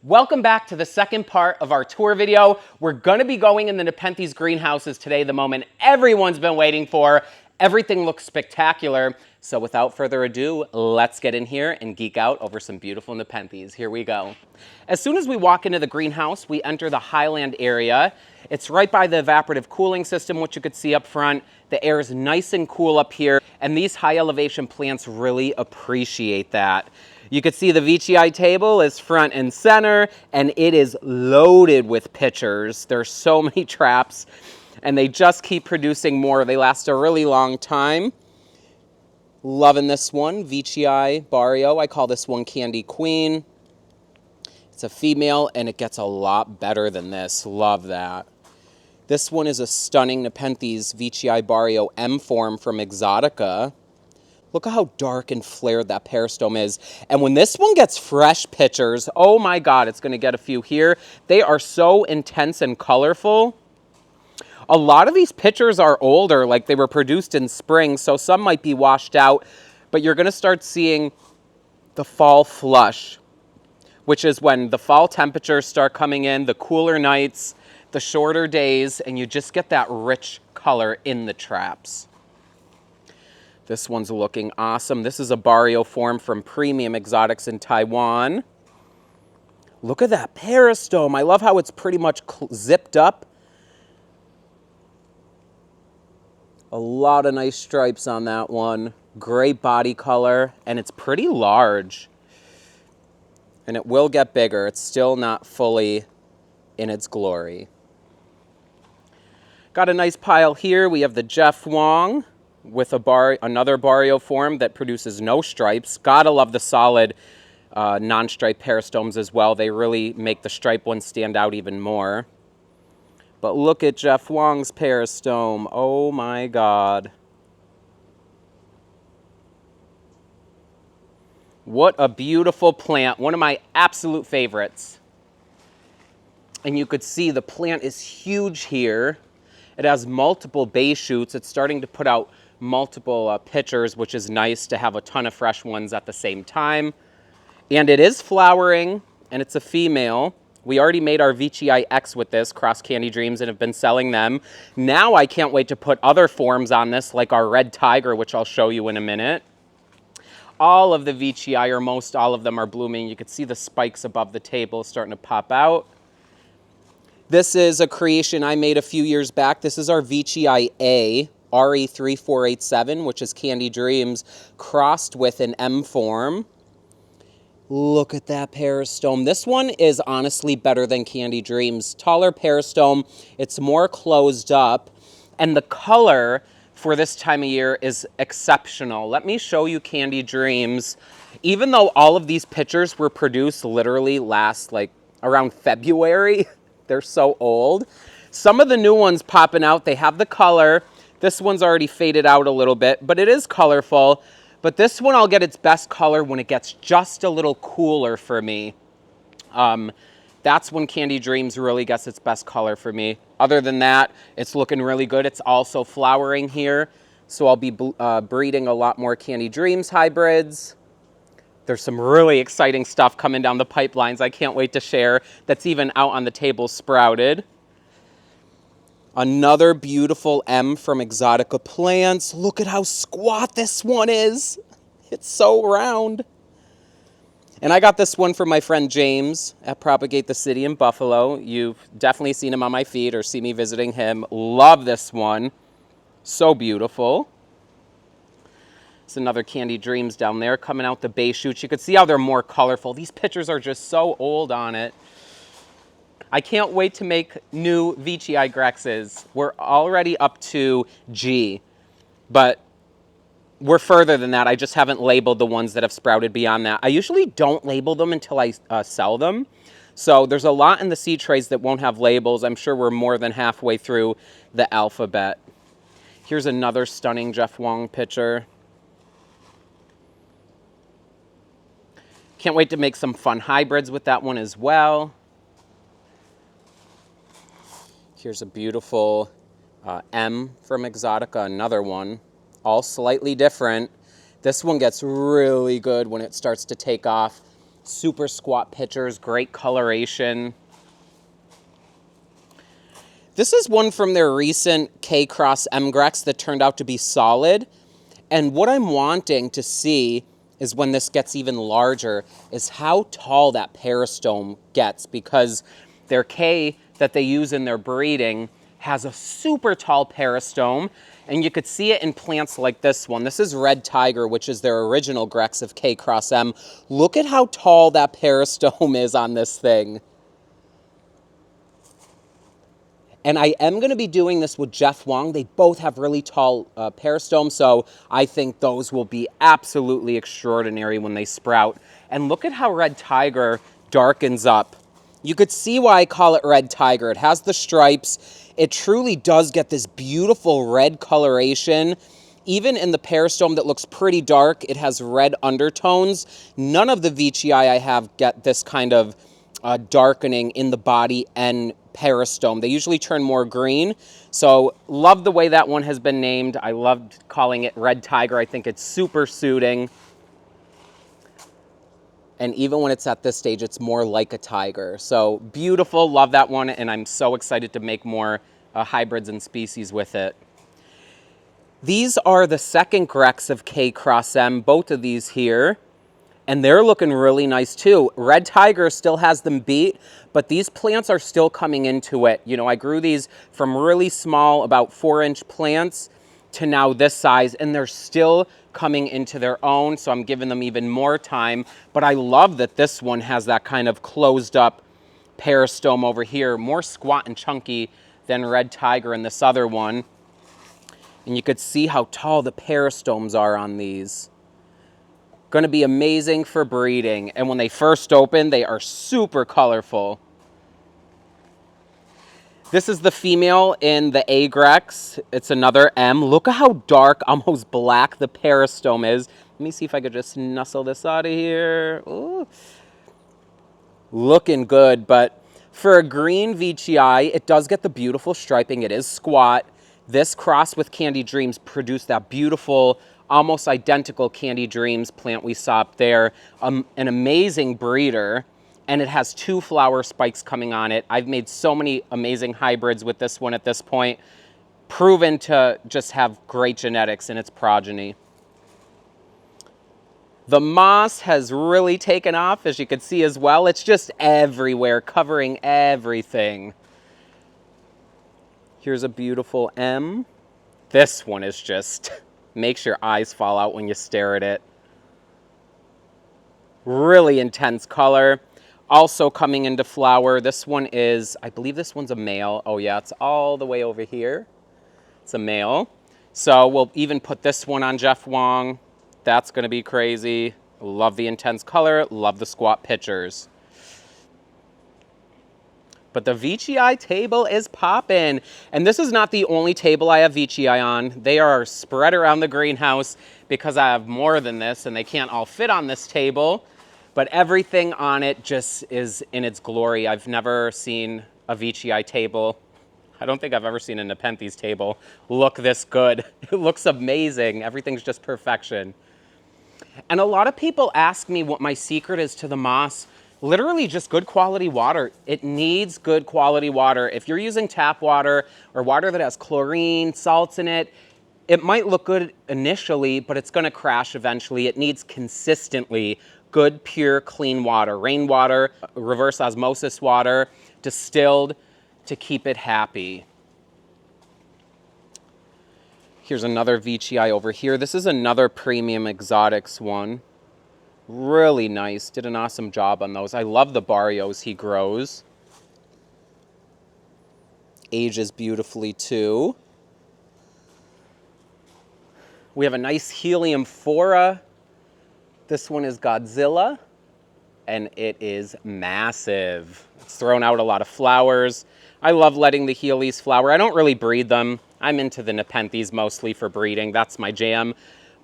Welcome back to the second part of our tour video. We're gonna be going in the Nepenthes greenhouses today, the moment everyone's been waiting for. Everything looks spectacular. So without further ado, let's get in here and geek out over some beautiful Nepenthes. Here we go. As soon as we walk into the greenhouse, we enter the Highland area. It's right by the evaporative cooling system, which you could see up front. The air is nice and cool up here, and these high elevation plants really appreciate that. You can see the VTI table is front and center, and it is loaded with pitchers. There's so many traps, and they just keep producing more. They last a really long time. Loving this one, VTI Barrio. I call this one Candy Queen. It's a female, and it gets a lot better than this. Love that. This one is a stunning Nepenthes VTI Barrio M form from Exotica. Look at how dark and flared that peristome is. And when this one gets fresh pitchers, oh my God, it's gonna get a few here. They are so intense and colorful. A lot of these pitchers are older, like they were produced in spring, so some might be washed out, but you're gonna start seeing the fall flush, which is when the fall temperatures start coming in, the cooler nights, the shorter days, and you just get that rich color in the traps. This one's looking awesome. This is a Barrio form from Premium Exotics in Taiwan. Look at that peristome. I love how it's pretty much zipped up. A lot of nice stripes on that one. Great body color, and it's pretty large. And it will get bigger. It's still not fully in its glory. Got a nice pile here. We have the Jeff Wong with another Barrio form that produces no stripes. Gotta love the solid non-stripe peristomes as well. They really make the stripe ones stand out even more. But look at Jeff Wong's peristome. Oh my God. What a beautiful plant. One of my absolute favorites. And you could see the plant is huge here. It has multiple base shoots. It's starting to put out multiple pitchers, which is nice to have a ton of fresh ones at the same time. And it is flowering, and it's a female. We already made our VTI X with this, Cross Candy Dreams, and have been selling them. Now I can't wait to put other forms on this, like our Red Tiger, which I'll show you in a minute. All of the VTI, or most all of them, are blooming. You can see the spikes above the table starting to pop out. This is a creation I made a few years back. This is our VTI A, RE3487, which is Candy Dreams, crossed with an M form. Look at that peristome. This one is honestly better than Candy Dreams. Taller peristome, it's more closed up, and the color for this time of year is exceptional. Let me show you Candy Dreams. Even though all of these pictures were produced literally last, like, around February, they're so old. Some of the new ones popping out, they have the color. This one's already faded out a little bit, but it is colorful. But this one, I'll get its best color when it gets just a little cooler for me. That's when Candy Dreams really gets its best color for me. Other than that, it's looking really good. It's also flowering here, so I'll be breeding a lot more Candy Dreams hybrids. There's some really exciting stuff coming down the pipelines I can't wait to share that's even out on the table sprouted. Another beautiful M from Exotica Plants. Look at how squat this one is. It's so round. And I got this one from my friend James at Propagate the City in Buffalo. You've definitely seen him on my feed or see me visiting him. Love this one. So beautiful. It's another Candy Dreams down there coming out the base shoots. You can see how they're more colorful. These pictures are just so old on it. I can't wait to make new VTI Grexes. We're already up to G, but we're further than that. I just haven't labeled the ones that have sprouted beyond that. I usually don't label them until I sell them. So there's a lot in the seed trays that won't have labels. I'm sure we're more than halfway through the alphabet. Here's another stunning Jeff Wong picture. Can't wait to make some fun hybrids with that one as well. Here's a beautiful M from Exotica, another one. All slightly different. This one gets really good when it starts to take off. Super squat pitchers, great coloration. This is one from their recent K-Cross M-Grex that turned out to be solid. And what I'm wanting to see is when this gets even larger is how tall that peristome gets, because their K that they use in their breeding has a super tall peristome, and you could see it in plants like this one. This is Red Tiger, which is their original Grex of K-Cross-M. Look at how tall that peristome is on this thing. And I am going to be doing this with Jeff Wong. They both have really tall peristomes, so I think those will be absolutely extraordinary when they sprout. And look at how Red Tiger darkens up. You could see why I call it Red Tiger. It has the stripes. It truly does get this beautiful red coloration. Even in the peristome that looks pretty dark, it has red undertones. None of the Veitchii I have get this kind of darkening in the body and peristome. They usually turn more green. So love the way that one has been named. I loved calling it Red Tiger. I think it's super suiting. And even when it's at this stage, it's more like a tiger. So beautiful, love that one, and I'm so excited to make more hybrids and species with it. These are the second Grex of K-Cross-M, both of these here. And they're looking really nice too. Red Tiger still has them beat, but these plants are still coming into it. You know, I grew these from really small, about 4-inch plants, to now this size, and they're still coming into their own, so I'm giving them even more time. But I love that this one has that kind of closed up peristome over here, more squat and chunky than Red Tiger and this other one. And you could see how tall the peristomes are on these. Going to be amazing for breeding. And when they first open, they are super colorful. This is the female in the A-Grex. It's another M. Look at how dark, almost black the peristome is. Let me see if I could just nuzzle this out of here. Ooh. Looking good, but for a green Veitchii, it does get the beautiful striping. It is squat. This cross with Candy Dreams produced that beautiful, almost identical Candy Dreams plant we saw up there. An amazing breeder, and it has 2 flower spikes coming on it. I've made so many amazing hybrids with this one at this point, proven to just have great genetics in its progeny. The moss has really taken off, as you can see as well. It's just everywhere, covering everything. Here's a beautiful M. This one is just, makes your eyes fall out when you stare at it. Really intense color. Also coming into flower. This one is, I believe this one's a male. Oh yeah, it's all the way over here. It's a male. So we'll even put this one on Jeff Wong. That's going to be crazy. Love the intense color. Love the squat pitchers. But the Veitchii table is popping. And this is not the only table I have Veitchii on. They are spread around the greenhouse because I have more than this and they can't all fit on this table. But everything on it just is in its glory. I've never seen a Veitchii table. I don't think I've ever seen a Nepenthes table look this good. It looks amazing. Everything's just perfection. And a lot of people ask me what my secret is to the moss. Literally just good quality water. It needs good quality water. If you're using tap water or water that has chlorine, salts in it, it might look good initially, but it's going to crash eventually. It needs consistently good, pure, clean water. Rainwater, reverse osmosis water, distilled to keep it happy. Here's another Veitchii over here. This is another premium exotics one. Really nice. Did an awesome job on those. I love the barrios he grows. Ages beautifully too. We have a nice helium phora. This one is Godzilla, and it is massive. It's thrown out a lot of flowers. I love letting the Heelys flower. I don't really breed them. I'm into the Nepenthes mostly for breeding. That's my jam.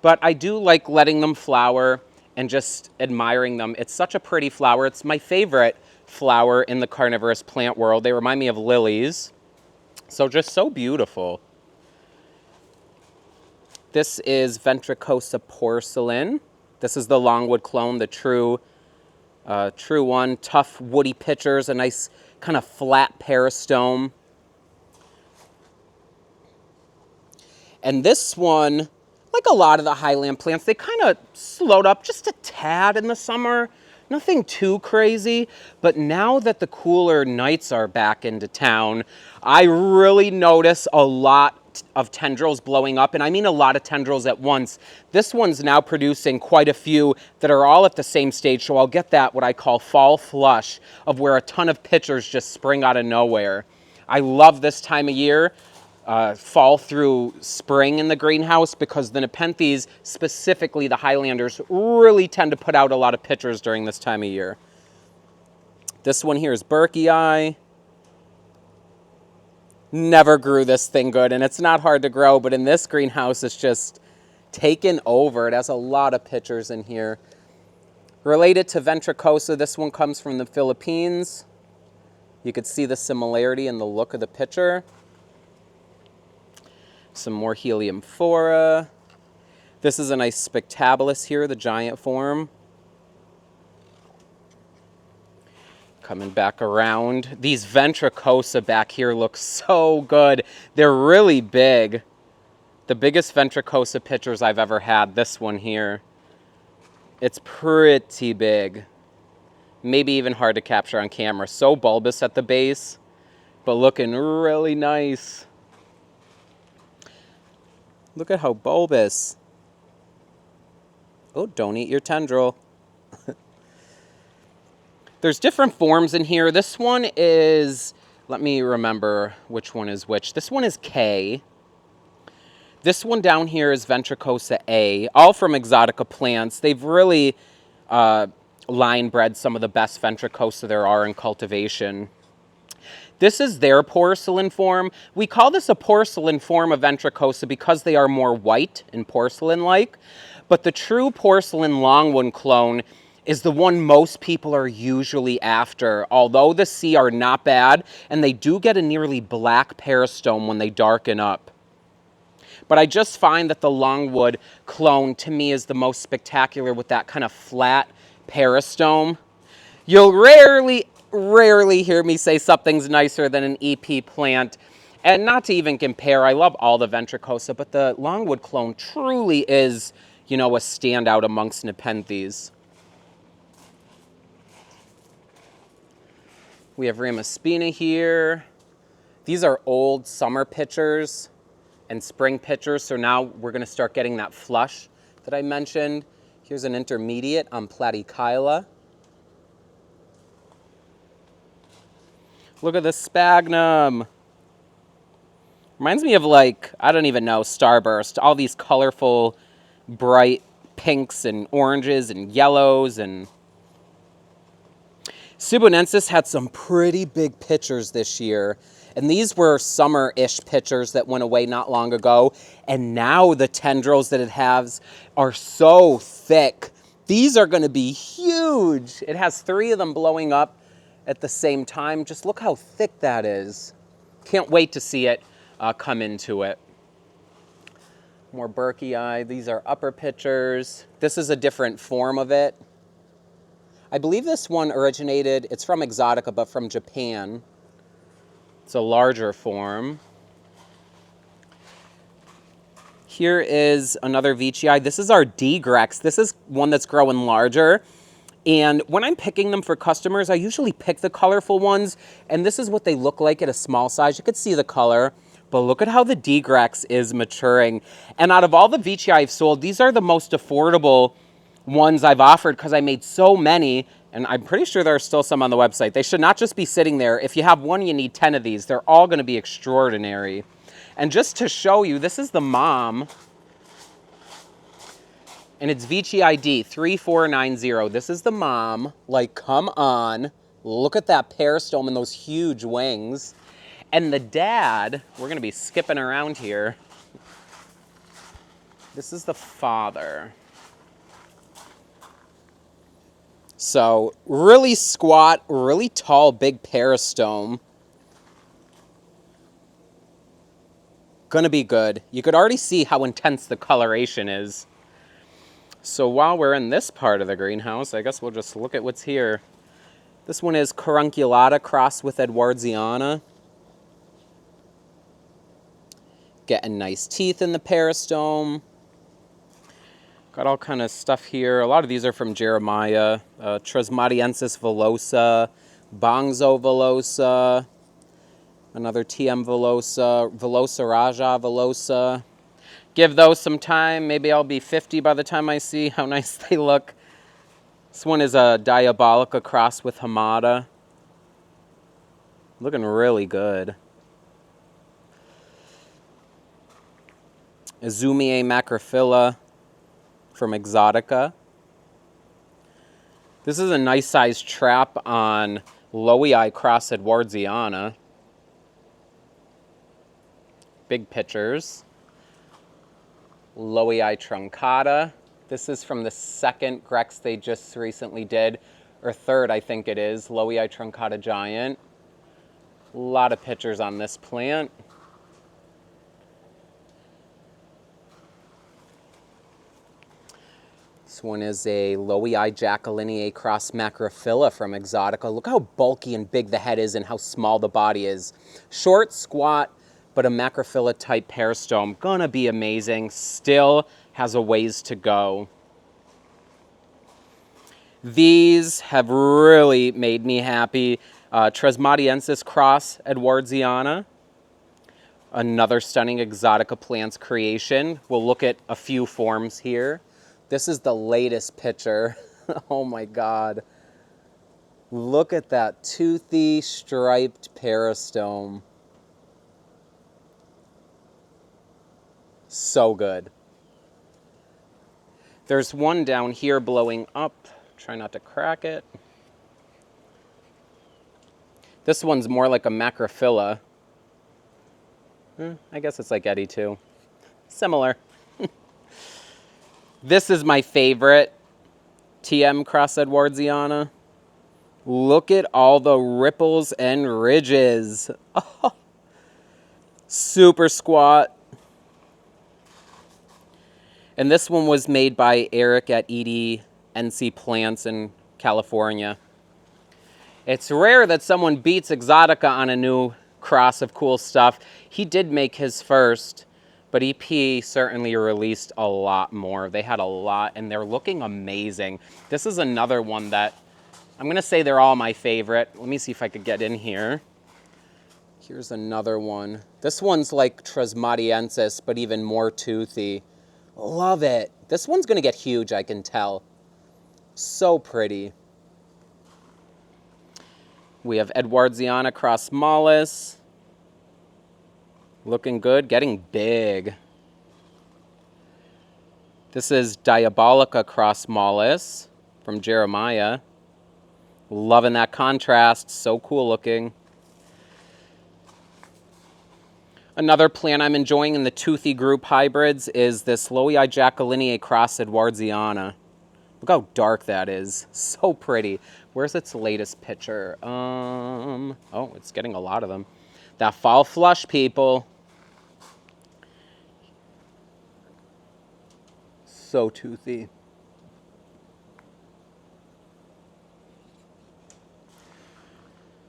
But I do like letting them flower and just admiring them. It's such a pretty flower. It's my favorite flower in the carnivorous plant world. They remind me of lilies. So just so beautiful. This is Ventricosa porcelain. This is the Longwood clone, the true True one, tough woody pitchers, a nice kind of flat peristome. And this one, like a lot of the Highland plants, they kind of slowed up just a tad in the summer. Nothing too crazy, but now that the cooler nights are back into town, I really notice a lot of tendrils blowing up, and I mean a lot of tendrils at once. This one's now producing quite a few that are all at the same stage, so I'll get that what I call fall flush of where a ton of pitchers just spring out of nowhere. I love this time of year. Fall through spring in the greenhouse because the Nepenthes, specifically the Highlanders, really tend to put out a lot of pitchers during this time of year. This one here is Brigantti. Never grew this thing good, and it's not hard to grow, but in this greenhouse, it's just taken over. It has a lot of pitchers in here. Related to Ventricosa, this one comes from the Philippines. You could see the similarity in the look of the pitcher. Some more Heliumphora. This is a nice Spectabilis here, the giant form. Coming back around. These Ventricosa back here look so good. They're really big. The biggest Ventricosa pitchers I've ever had, this one here. It's pretty big. Maybe even hard to capture on camera. So bulbous at the base, but looking really nice. Look at how bulbous. Oh, don't eat your tendril. There's different forms in here. This one is, let me remember which one is which. This one is K. This one down here is Ventricosa A, all from Exotica plants. They've really line bred some of the best Ventricosa there are in cultivation. This is their porcelain form. We call this a porcelain form of Ventricosa because they are more white and porcelain-like. But the true porcelain longwood clone is the one most people are usually after. Although the C are not bad, and they do get a nearly black peristome when they darken up. But I just find that the longwood clone, to me, is the most spectacular with that kind of flat peristome. You'll rarely hear me say something's nicer than an EP plant. And not to even compare, I love all the Ventricosa, but the longwood clone truly is, you know, a standout amongst Nepenthes. We have Ramaspina here. These are old summer pitchers and spring pitchers, so now we're going to start getting that flush that I mentioned. Here's an intermediate on Platykyla. Look at the sphagnum. Reminds me of, like, I don't even know, Starburst. All these colorful, bright pinks and oranges and yellows. And Subonensis had some pretty big pitchers this year. And these were summer-ish pitchers that went away not long ago. And now the tendrils that it has are so thick. These are going to be huge. It has 3 of them blowing up at the same time. Just look how thick that is. Can't wait to see it come into it. More Berkey. These are upper pitchers. This is a different form of it. I believe this one originated, it's from Exotica, but from Japan. It's a larger form. Here is another Veitchii. This is our D-Grex. This is one that's growing larger. And when I'm picking them for customers, I usually pick the colorful ones, and this is what they look like at a small size. You could see the color, but look at how the D-Grex is maturing. And out of all the Veitchii I've sold, these are the most affordable ones I've offered because I made so many, and I'm pretty sure there are still some on the website. They should not just be sitting there. If you have one, you need 10 of these. They're all going to be extraordinary. And just to show you, this is the mom. And it's Veitchii ID 3490. This is the mom. Like, come on. Look at that peristome and those huge wings. And the dad, we're going to be skipping around here. This is the father. So, really squat, really tall, big peristome. Gonna be good. You could already see how intense the coloration is. So while we're in this part of the greenhouse, I guess we'll just look at what's here. This one is Carunculata crossed with Edwardiana. Getting nice teeth in the peristome. Got all kind of stuff here. A lot of these are from Jeremiah. Trismatiensis villosa, Bongzo villosa, another TM villosa, Villosa Raja villosa. Give those some time. Maybe I'll be 50 by the time I see how nice they look. This one is a Diabolica cross with Hamada. Looking really good. Izumie macrophylla from Exotica. This is a nice sized trap on Lowii cross Edwardiana. Big pictures. Lowii Truncata. This is from the second Grex they just recently did, or third I think it is, Lowii Truncata Giant. A lot of pictures on this plant. This one is a Lowii Jacquelineae cross macrophylla from Exotica. Look how bulky and big the head is and how small the body is. Short, squat, but a macrophylla type peristome. Gonna be amazing. Still has a ways to go. These have really made me happy. Trismatiensis cross Edwardiana. Another stunning Exotica plants creation. We'll look at a few forms here. This is the latest picture. Oh my God. Look at that toothy striped peristome. So good. There's one down here blowing up. Try not to crack it. This one's more like a macrophylla. I guess it's like Eddie too. Similar. This is my favorite TM cross Edwardiana. Look at all the ripples and ridges. Oh, super squat. And this one was made by Eric at ED&C Plants in California. It's rare that someone beats Exotica on a new cross of cool stuff. He did make his first, but EP certainly released a lot more. They had a lot, and they're looking amazing. This is another one that, I'm gonna say they're all my favorite. Let me see if I could get in here. Here's another one. This one's like Trismatiensis, but even more toothy. Love it. This one's gonna get huge, I can tell. So pretty. We have Edwardiana cross mollis. Looking good, getting big. This is Diabolica cross mollis from Jeremiah. Loving that contrast, so cool looking. Another plant I'm enjoying in the toothy group hybrids is this Lowii Jacquelineae cross Edwardiana. Look how dark that is. So pretty. Where's its latest picture? Oh, it's getting a lot of them. That fall flush, people. So toothy.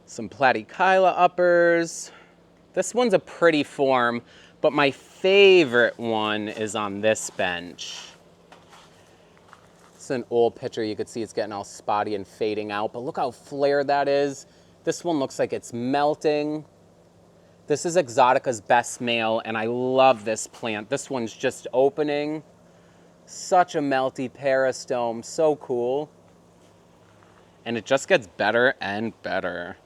Some Platykyla uppers. This one's a pretty form, but my favorite one is on this bench. It's an old picture. You could see it's getting all spotty and fading out, but look how flared that is. This one looks like it's melting. This is Exotica's best male, and I love this plant. This one's just opening. Such a melty peristome, so cool. And it just gets better and better.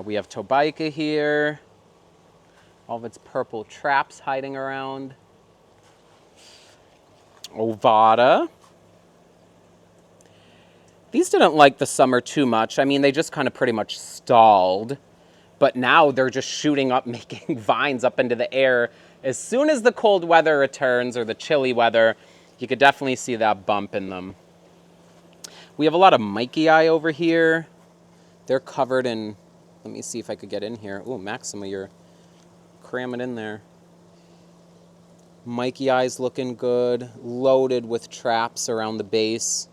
We have Tobaika here. All of its purple traps hiding around. Ovada. These didn't like the summer too much. I mean, they just kind of pretty much stalled. But now they're just shooting up, making vines up into the air. As soon as the cold weather returns, or the chilly weather, you could definitely see that bump in them. We have a lot of Mikei over here. They're covered in, let me see if I could get in here. Ooh, Maxima, you're cramming in there. Mikey eyes looking good. Loaded with traps around the base.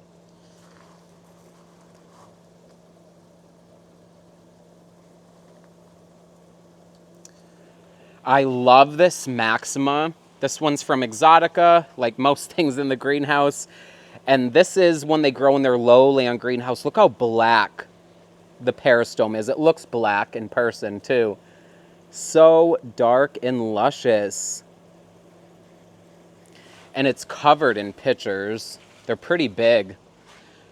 I love this Maxima. This one's from Exotica, like most things in the greenhouse. And this is when they grow in their lowland greenhouse. Look how black the peristome is. It looks black in person, too. So dark and luscious. And it's covered in pitchers. They're pretty big.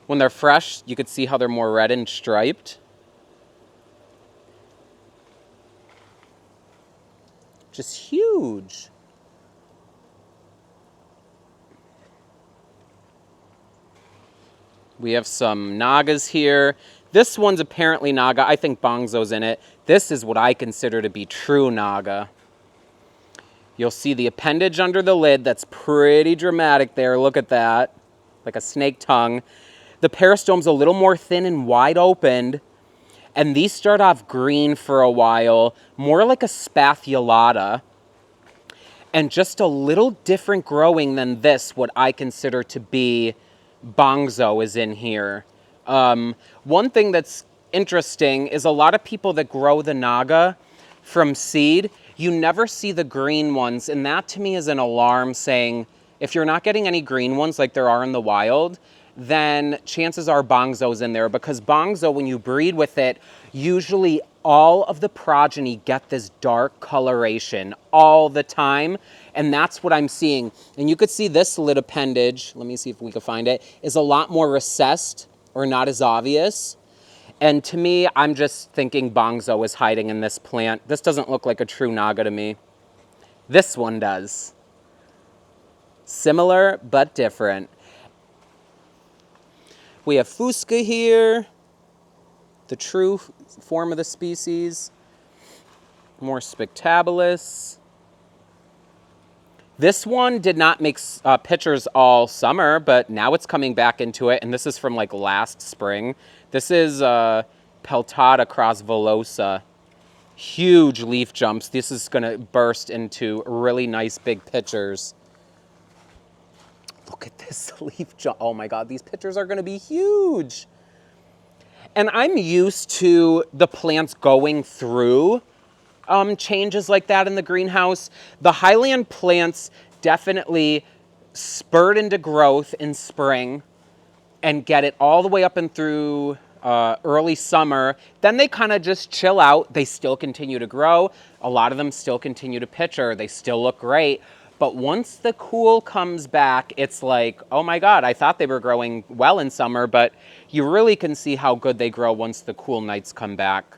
When they're fresh, you could see how they're more red and striped. Just huge. We have some Nagas here. This one's apparently Naga. I think Bongzo's in it. This is what I consider to be true Naga. You'll see the appendage under the lid. That's pretty dramatic there. Look at that. Like a snake tongue. The peristome's a little more thin and wide opened. And these start off green for a while. More like a spathulata. And just a little different growing than this, what I consider to be Bongzo is in here. One thing that's interesting is a lot of people that grow the Naga from seed, you never see the green ones. And that to me is an alarm saying, if you're not getting any green ones like there are in the wild, then chances are Bongzo's in there. Because Bongzo, when you breed with it, usually all of the progeny get this dark coloration all the time. And that's what I'm seeing. And you could see this lid appendage, let me see if we can find it, is a lot more recessed or not as obvious. And to me, I'm just thinking Bongzo is hiding in this plant. This doesn't look like a true Naga to me. This one does. Similar, but different. We have Fusca here, the true form of the species. More Spectabilis. This one did not make pictures all summer, but now it's coming back into it, and this is from like last spring. This is Peltata cross Velosa. Huge leaf jumps. This is going to burst into really nice big pictures. Look at this leaf jump. Oh my God, these pictures are going to be huge. And I'm used to the plants going through changes like that in the greenhouse. The Highland plants definitely spurt into growth in spring and get it all the way up and through early summer. Then they kind of just chill out. They still continue to grow. A lot of them still continue to pitcher. They still look great. But once the cool comes back, it's like, oh my God, I thought they were growing well in summer, but you really can see how good they grow once the cool nights come back.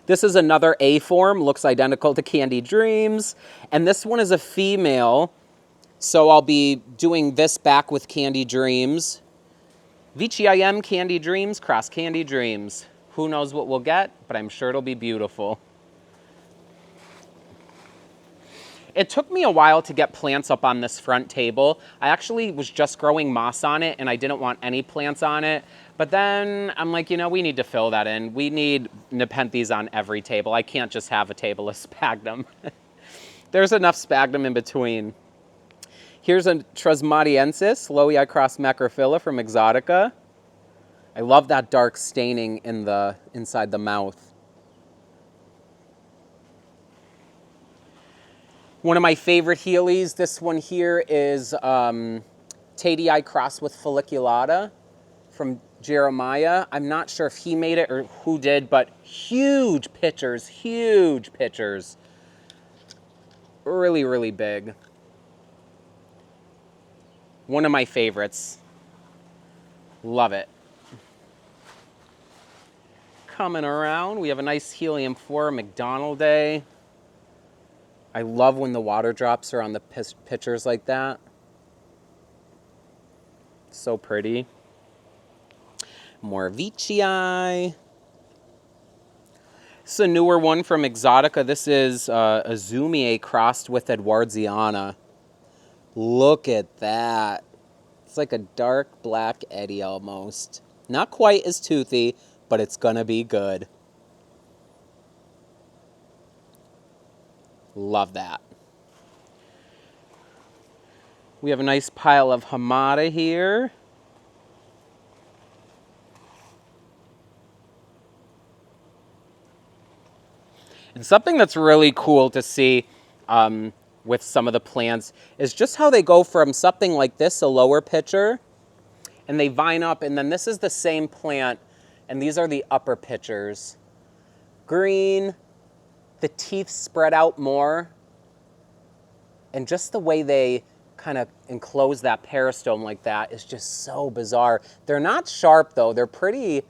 This is another A form, looks identical to Candy Dreams. And this one is a female, so I'll be doing this back with Candy Dreams. VGIM Candy Dreams, cross Candy Dreams. Who knows what we'll get, but I'm sure it'll be beautiful. It took me a while to get plants up on this front table. I actually was just growing moss on it, and I didn't want any plants on it. But then I'm like, you know, we need to fill that in. We need Nepenthes on every table. I can't just have a table of sphagnum. There's enough sphagnum in between. Here's a Trismatiensis, Lowii cross Macrophylla from Exotica. I love that dark staining in inside the mouth. One of my favorite Heelys, this one here is Tadii crossed with Folliculata from Jeremiah. I'm not sure if he made it or who did, but huge pitchers, huge pitchers. Really, really big. One of my favorites. Love it. Coming around, we have a nice Helium-4 McDonald Day. I love when the water drops are on the pitchers like that. So pretty. More Veitchii. This is a newer one from Exotica. This is Azumie crossed with Edwardiana. Look at that. It's like a dark black eddy almost. Not quite as toothy, but it's gonna be good. Love that. We have a nice pile of Hamada here. And something that's really cool to see with some of the plants is just how they go from something like this, a lower pitcher, and they vine up, and then this is the same plant, and these are the upper pitchers. Green, the teeth spread out more, and just the way they kind of enclose that peristome like that is just so bizarre. They're not sharp though, they're pretty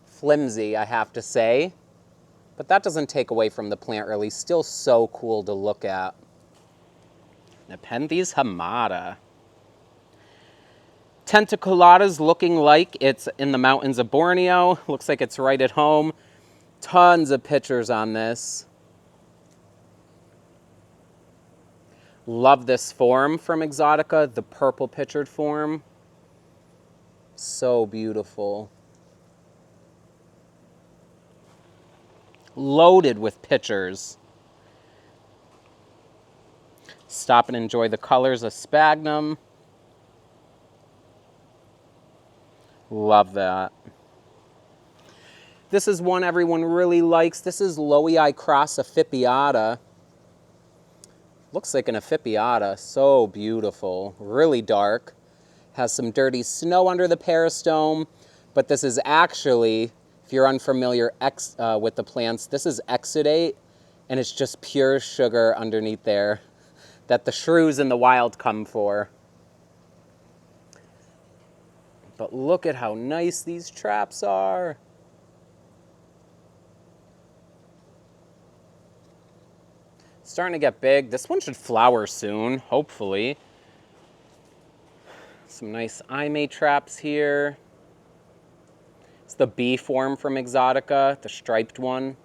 flimsy, I have to say. But that doesn't take away from the plant really. Still so cool to look at. Nepenthes Hamada. Tentaculata's looking like it's in the mountains of Borneo. Looks like it's right at home. Tons of pictures on this. Love this form from Exotica, the purple pictured form. So beautiful. Loaded with pictures. Stop and enjoy the colors of sphagnum. Love that. This is one everyone really likes. This is Lowii Cross Afipiata. Looks like an Afipiata. So beautiful. Really dark. Has some dirty snow under the peristome. But this is actually, if you're unfamiliar with the plants, this is exudate. And it's just pure sugar underneath there that the shrews in the wild come for. But look at how nice these traps are. Starting to get big. This one should flower soon, hopefully. Some nice Aimee traps here. It's the B form from Exotica, the striped one.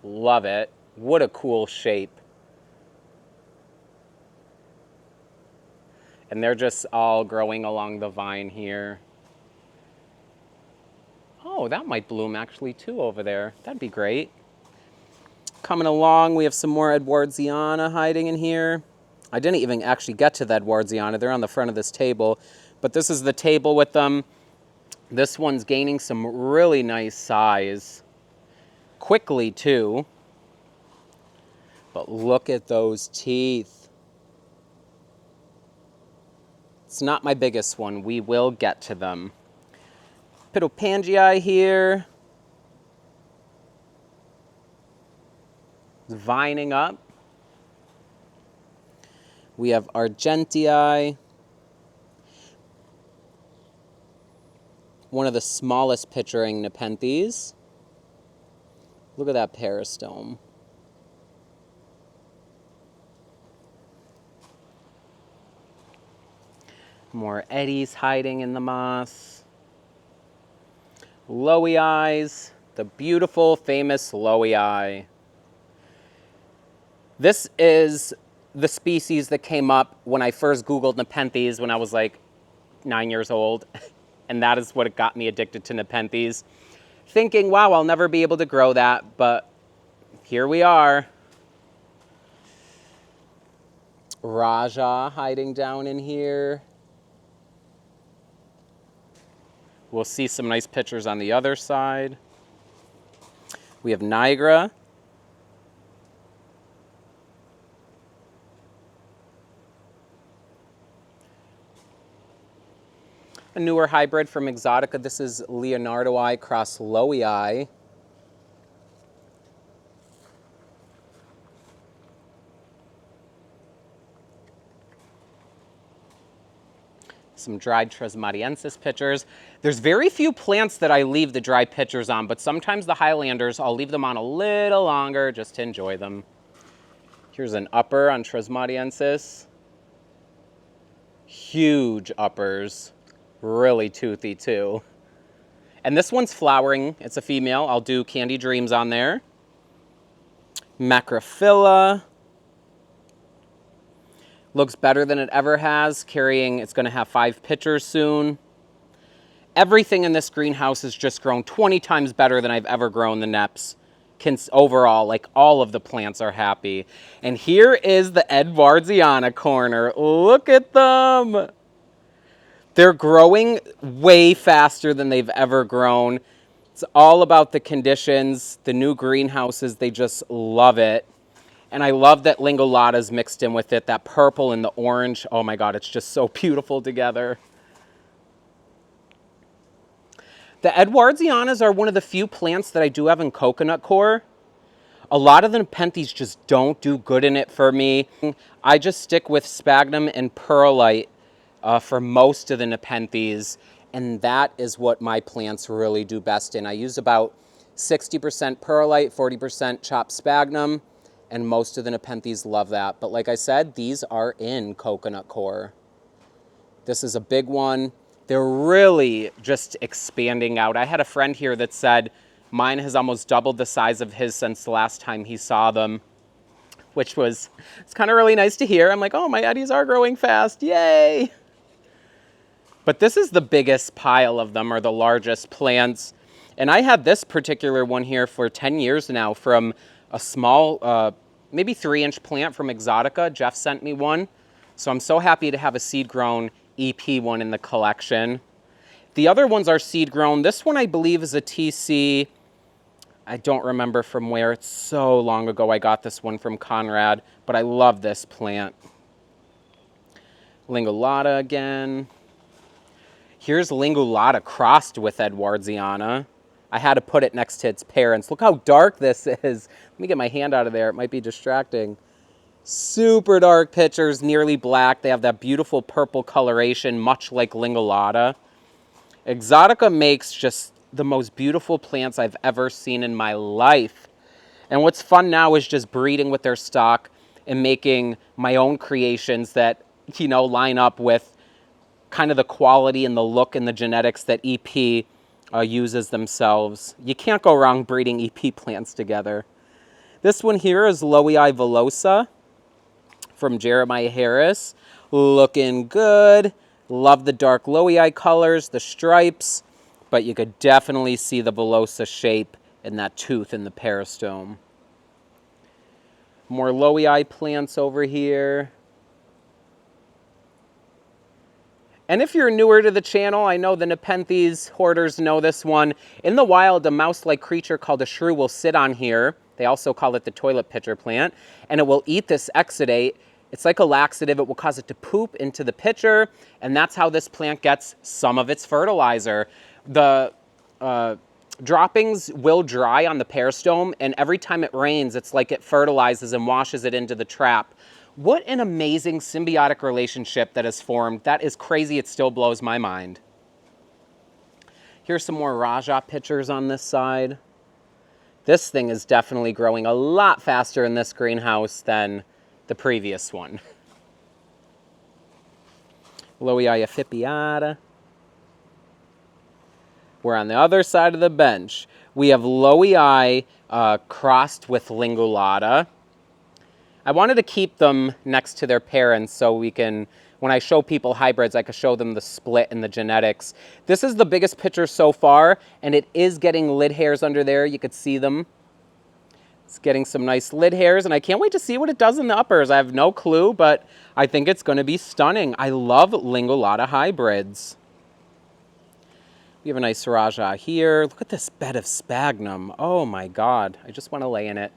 Love it. What a cool shape. And they're just all growing along the vine here. Oh, that might bloom actually too over there. That'd be great. Coming along, we have some more Edwardiana hiding in here. I didn't even actually get to the Edwardiana. They're on the front of this table. But this is the table with them. This one's gaining some really nice size. Quickly too. But look at those teeth. It's not my biggest one. We will get to them. Pitopangii here. It's vining up. We have Argentii. One of the smallest picturing Nepenthes. Look at that peristome. More eddies hiding in the moss. Lowii, the beautiful, famous Lowii. This is the species that came up when I first Googled Nepenthes when I was like 9 years old. And that is what got me addicted to Nepenthes. Thinking, wow, I'll never be able to grow that, but here we are. Raja hiding down in here. We'll see some nice pictures on the other side. We have Niagara. A newer hybrid from Exotica. This is Leonardoi cross Lowii. Some dried Trismatiensis pictures. There's very few plants that I leave the dry pictures on, but sometimes the Highlanders, I'll leave them on a little longer just to enjoy them. Here's an upper on Trismatiensis. Huge uppers. Really toothy too. And this one's flowering. It's a female. I'll do Candy Dreams on there. Macrophylla. Looks better than it ever has. It's going to have 5 pitchers soon. Everything in this greenhouse has just grown 20 times better than I've ever grown the Neps. overall, like all of the plants are happy. And here is the Edwardiana corner. Look at them. They're growing way faster than they've ever grown. It's all about the conditions, the new greenhouses, they just love it. And I love that Lingolata's mixed in with it, that purple and the orange. Oh my God, it's just so beautiful together. The Edwardianas are one of the few plants that I do have in coconut core. A lot of the Nepenthes just don't do good in it for me. I just stick with sphagnum and perlite for most of the Nepenthes, and that is what my plants really do best in. I use about 60% perlite, 40% chopped sphagnum, and most of the Nepenthes love that. But like I said, these are in coconut core. This is a big one. They're really just expanding out. I had a friend here that said mine has almost doubled the size of his since the last time he saw them, which was, it's kind of really nice to hear. I'm like, oh, my Eddies are growing fast, yay! But this is the biggest pile of them, or the largest plants. And I had this particular one here for 10 years now from a small, maybe 3-inch plant from Exotica. Jeff sent me one. So I'm so happy to have a seed-grown EP one in the collection. The other ones are seed-grown. This one, I believe, is a TC. I don't remember from where. It's so long ago I got this one from Conrad, but I love this plant. Lingolata again. Here's Lingolata crossed with Edwardiana. I had to put it next to its parents. Look how dark this is. Let me get my hand out of there. It might be distracting. Super dark pictures, nearly black. They have that beautiful purple coloration, much like Lingolata. Exotica makes just the most beautiful plants I've ever seen in my life. And what's fun now is just breeding with their stock and making my own creations that, you know, line up with kind of the quality and the look and the genetics that EP uses themselves. You can't go wrong breeding EP plants together. This one here is Lowii villosa from Jeremiah Harris. Looking good. Love the dark Lowii colors, the stripes, but you could definitely see the villosa shape and that tooth in the peristome. More Lowii plants over here. And if you're newer to the channel, I know the Nepenthes hoarders know this one. In the wild, a mouse-like creature called a shrew will sit on here. They also call it the toilet pitcher plant. And it will eat this exudate. It's like a laxative. It will cause it to poop into the pitcher. And that's how this plant gets some of its fertilizer. The droppings will dry on the peristome. And every time it rains, it's like it fertilizes and washes it into the trap. What an amazing symbiotic relationship that has formed. That is crazy. It still blows my mind. Here's some more Raja pictures on this side. This thing is definitely growing a lot faster in this greenhouse than the previous one. Lowii affipiata. We're on the other side of the bench. We have Lowii crossed with Lingolata. I wanted to keep them next to their parents so we can, when I show people hybrids, I can show them the split in the genetics. This is the biggest picture so far, and it is getting lid hairs under there. You could see them. It's getting some nice lid hairs, and I can't wait to see what it does in the uppers. I have no clue, but I think it's going to be stunning. I love Lingolata hybrids. We have a nice Raja here. Look at this bed of sphagnum. Oh my God. I just want to lay in it.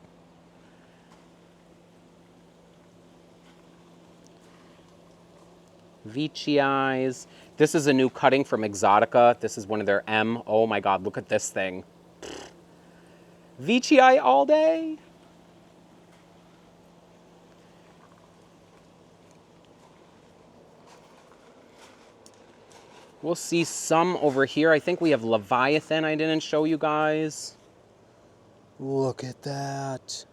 Veitchii. This is a new cutting from Exotica. This is one of their M. Oh my God, look at this thing. Veitchii all day. We'll see some over here. I think we have Leviathan I didn't show you guys. Look at that.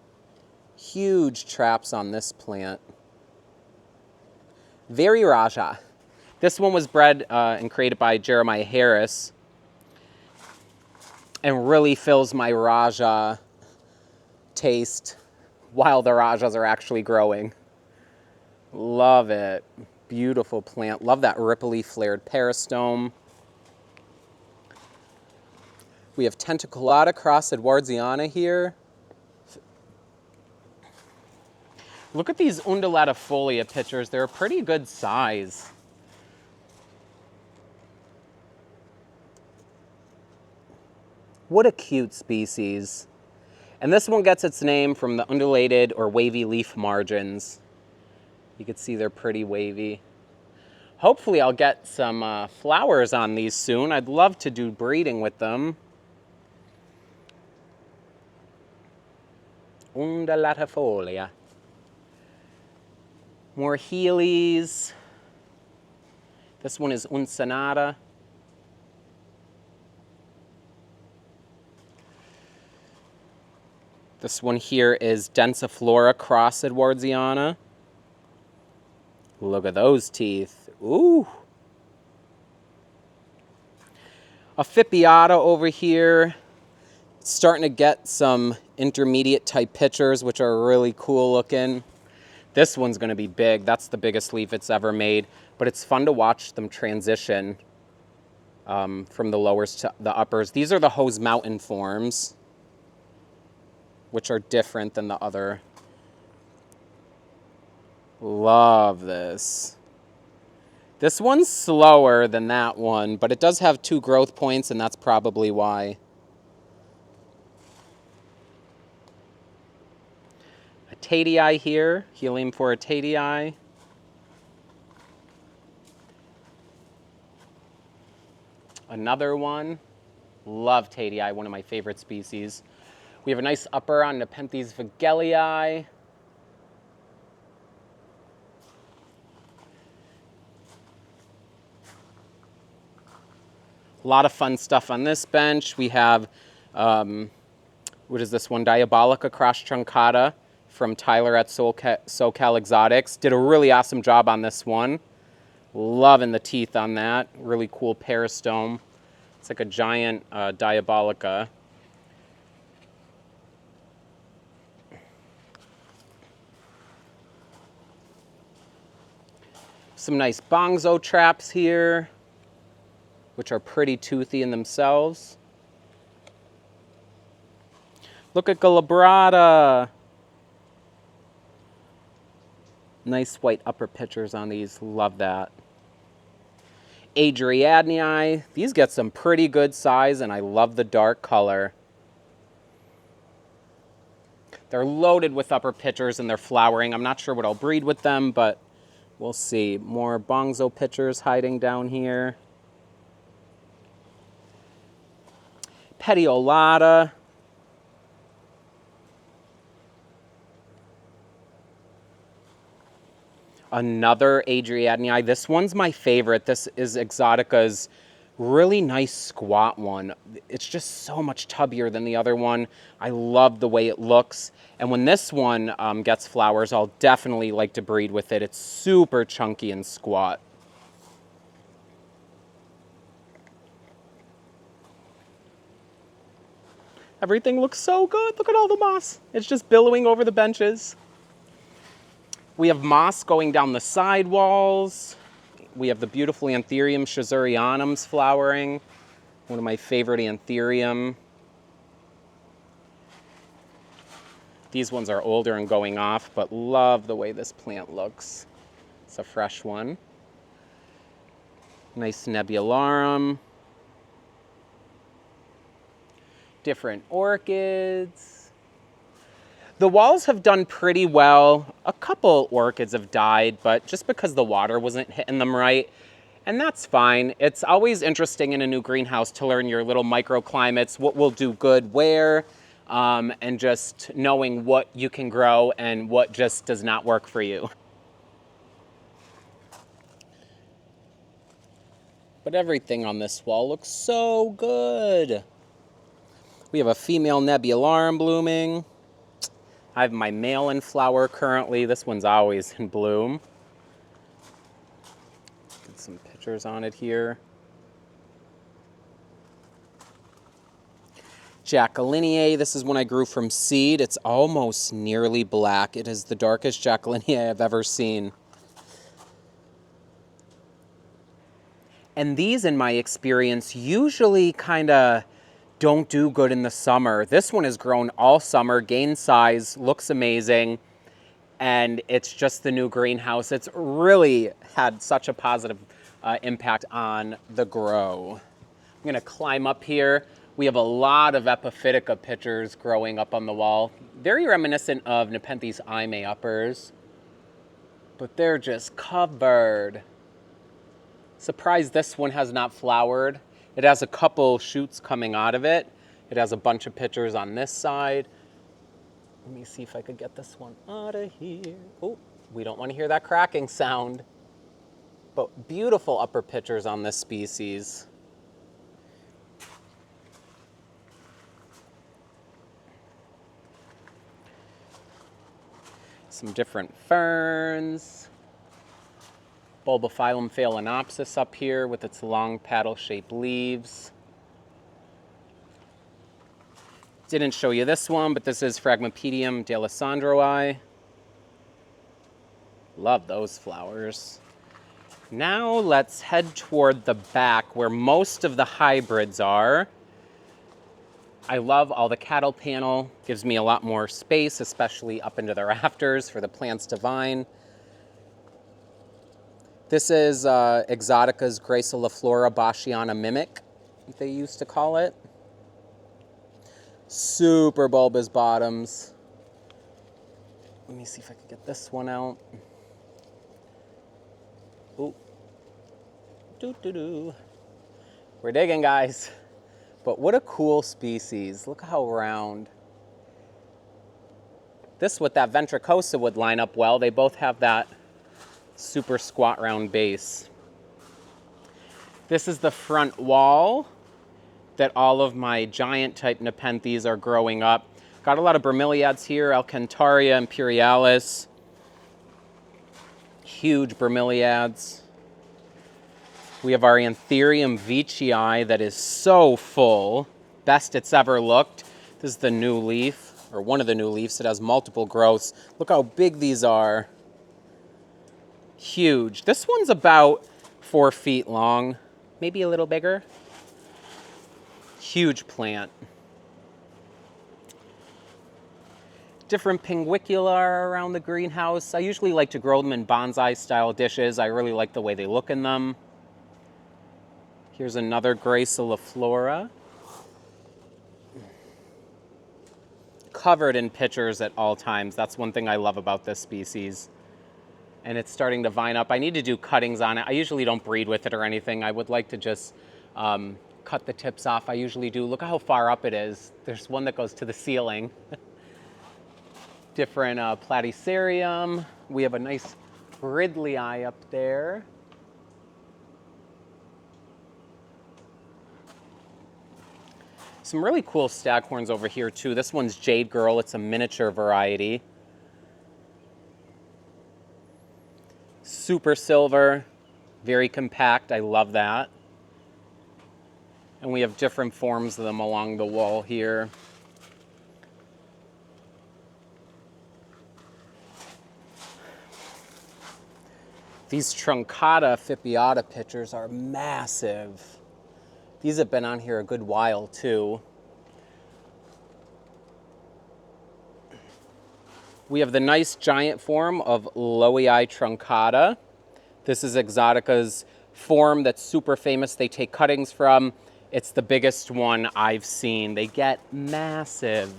Huge traps on this plant. Very Raja. This one was bred and created by Jeremiah Harris and really fills my Raja taste while the Rajas are actually growing. Love it. Beautiful plant. Love that ripply flared peristome. We have Tentaculata cross Edwardiana here. Look at these undulatifolia pictures. They're a pretty good size. What a cute species. And this one gets its name from the undulated or wavy leaf margins. You can see they're pretty wavy. Hopefully I'll get some flowers on these soon. I'd love to do breeding with them. Undulatifolia. More Heelys. This one is Uncinata. This one here is Densiflora cross Edwardiana. Look at those teeth. Ooh. A Fipiata over here. Starting to get some intermediate type pictures, which are really cool looking. This one's going to be big. That's the biggest leaf it's ever made. But it's fun to watch them transition from the lowers to the uppers. These are the Hose Mountain forms, which are different than the other. Love this. This one's slower than that one, but it does have 2 growth points, and that's probably why. A Tadii here, Helium for a Tadii. Another one. Love Tadii, one of my favorite species. We have a nice upper on Nepenthes Vigellii. A lot of fun stuff on this bench. We have, what is this one? Diabolica cross Truncata from Tyler at SoCal Exotics. Did a really awesome job on this one. Loving the teeth on that. Really cool peristome. It's like a giant Diabolica. Some nice Bongzo traps here, which are pretty toothy in themselves. Look at Glabrata. Nice white upper pictures on these. Love that. Adriadnii. These get some pretty good size, and I love the dark color. They're loaded with upper pictures, and they're flowering. I'm not sure what I'll breed with them, but we'll see. More Bongzo pictures hiding down here. Petiolata. Another Adriadnii. This one's my favorite. This is Exotica's really nice squat one. It's just so much tubbier than the other one. I love the way it looks. And when this one gets flowers, I'll definitely like to breed with it. It's super chunky and squat. Everything looks so good. Look at all the moss. It's just billowing over the benches. We have moss going down the side walls. We have the beautiful Anthurium schizurianums flowering. One of my favorite Anthurium. These ones are older and going off, but love the way this plant looks. It's a fresh one. Nice Nebularum. Different orchids. The walls have done pretty well. A couple orchids have died, but just because the water wasn't hitting them right, and that's fine. It's always interesting in a new greenhouse to learn your little microclimates, what will do good where, and just knowing what you can grow and what just does not work for you. But everything on this wall looks so good. We have a female Nebularum blooming. I have my male in flower currently. This one's always in bloom. Get some pictures on it here. Jacquelineae, this is one I grew from seed. It's almost nearly black. It is the darkest Jacquelineae I've ever seen. And these, in my experience, usually kind of don't do good in the summer. This one has grown all summer, gained size, looks amazing. and it's just the new greenhouse. It's really had such a positive impact on the grow. I'm gonna climb up here. We have a lot of Epiphytica pitchers growing up on the wall. Very reminiscent of Nepenthes Ime uppers, but they're just covered. Surprised this one has not flowered. It has a couple shoots coming out of it. It has a bunch of pitchers on this side. Let me see if I could get this one out of here. Oh, we don't want to hear that cracking sound. But beautiful upper pitchers on this species. Some different ferns. Bulbophyllum phalaenopsis up here with its long paddle-shaped leaves. Didn't show you this one, but this is Phragmipedium d'Alessandroi. Love those flowers. Now let's head toward the back where most of the hybrids are. I love all the cattle panel. Gives me a lot more space, especially up into the rafters for the plants to vine. This is Exotica's Graciliflora Boschiana Mimic, they used to call it. Super bulbous bottoms. Let me see if I can get this one out. Ooh. Doo-doo-doo. We're digging, guys. But what a cool species. Look how round. This with that Ventricosa would line up well. They both have that super squat round base. This is the front wall that all of my giant type Nepenthes are growing up. Got a lot of bromeliads here, Alcantaria imperialis. Huge bromeliads. We have our Anthurium veitchii that is so full. Best it's ever looked. This is the new leaf, or one of the new leaves. It has multiple growths. Look how big these are. Huge. This one's about 4 feet long, maybe a little bigger. Huge plant. Different pinguicula around the greenhouse. I usually like to grow them in bonsai style dishes. I really like the way they look in them. Here's another Graciliflora. Covered in pitchers at all times. That's one thing I love about this species. And it's starting to vine up. I need to do cuttings on it. I usually don't breed with it or anything. I would like to just cut the tips off. I usually do. Look how far up it is. There's one that goes to the ceiling. Different Platycerium. We have a nice Ridleyi up there. Some really cool staghorns over here too. This one's Jade Girl. It's a miniature variety. Super silver, very compact. I love that. And we have different forms of them along the wall here. These Truncata Fipiata pitchers are massive. These have been on here a good while too. We have the nice giant form of Lowland Truncata. This is Exotica's form that's super famous. They take cuttings from. It's the biggest one I've seen. They get massive.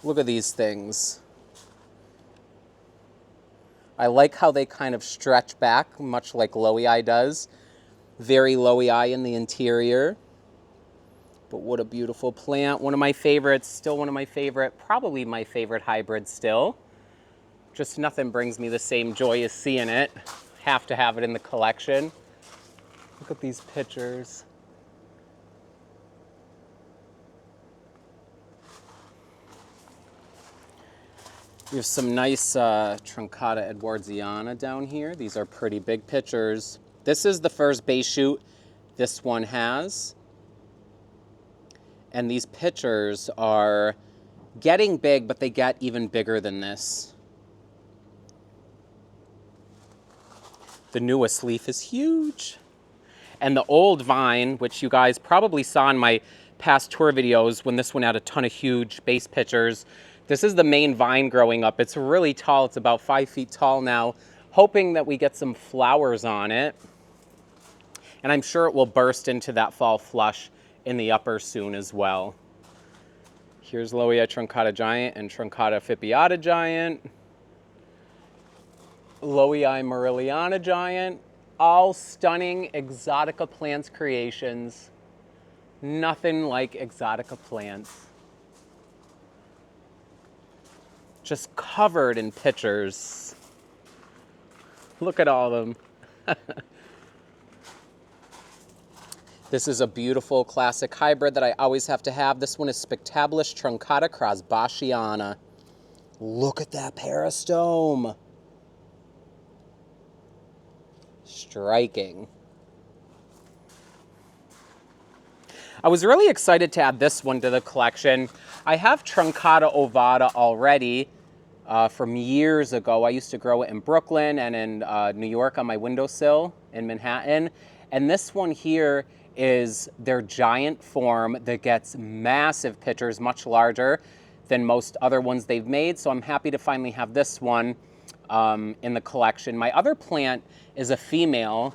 Look at these things. I like how they kind of stretch back, much like Lowland does. Very Lowland in the interior. But what a beautiful plant. One of my favorites, still one of my favorite, probably my favorite hybrid still. Just nothing brings me the same joy as seeing it. Have to have it in the collection. Look at these pictures. We have some nice Truncata Edwardiana down here. These are pretty big pictures. This is the first base shoot this one has. And these pitchers are getting big, but they get even bigger than this. The newest leaf is huge. And the old vine, which you guys probably saw in my past tour videos when this one had a ton of huge base pitchers, This is the main vine growing up. It's really tall. It's about 5 feet tall now, hoping that we get some flowers on it. And I'm sure it will burst into that fall flush in the upper soon as well. Here's Lowii Truncata Giant and Truncata Fipiata Giant. Lowii Mariliana Giant. All stunning Exotica Plants creations. Nothing like Exotica Plants. Just covered in pictures. Look at all of them. This is a beautiful classic hybrid that I always have to have. This one is Spectabular Truncata Crosboschiana. Look at that peristome. Striking. I was really excited to add this one to the collection. I have Truncata ovata already from years ago. I used to grow it in Brooklyn and in New York on my windowsill in Manhattan. And this one here is their giant form that gets massive pitchers, much larger than most other ones they've made. So I'm happy to finally have this one in the collection. My other plant is a female,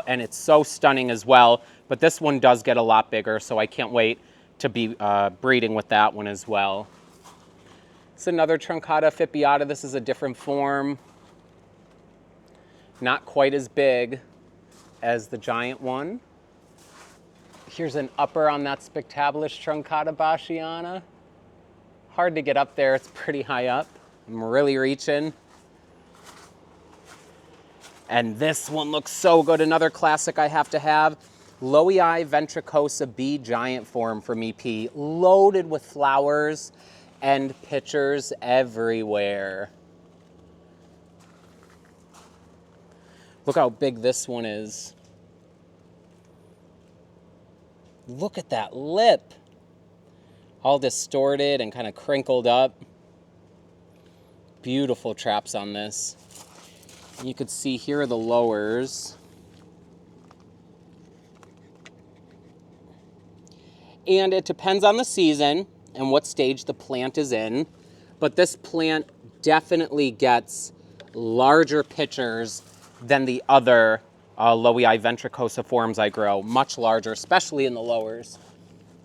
and it's so stunning as well. But this one does get a lot bigger, so I can't wait to be breeding with that one as well. It's another Truncata Fipiata. This is a different form. Not quite as big as the giant one. Here's an upper on that Spectabular Truncata Boschiana. Hard to get up there, it's pretty high up. I'm really reaching. And this one looks so good. Another classic I have to have. Lowii Ventricosa B Giant Form from EP. Loaded with flowers and pitchers everywhere. Look how big this one is. Look at that lip. All distorted and kind of crinkled up. Beautiful traps on this. You could see here are the lowers. And it depends on the season and what stage the plant is in. But this plant definitely gets larger pitchers than the other Lowii Ventricosa forms I grow. Much larger, especially in the lowers.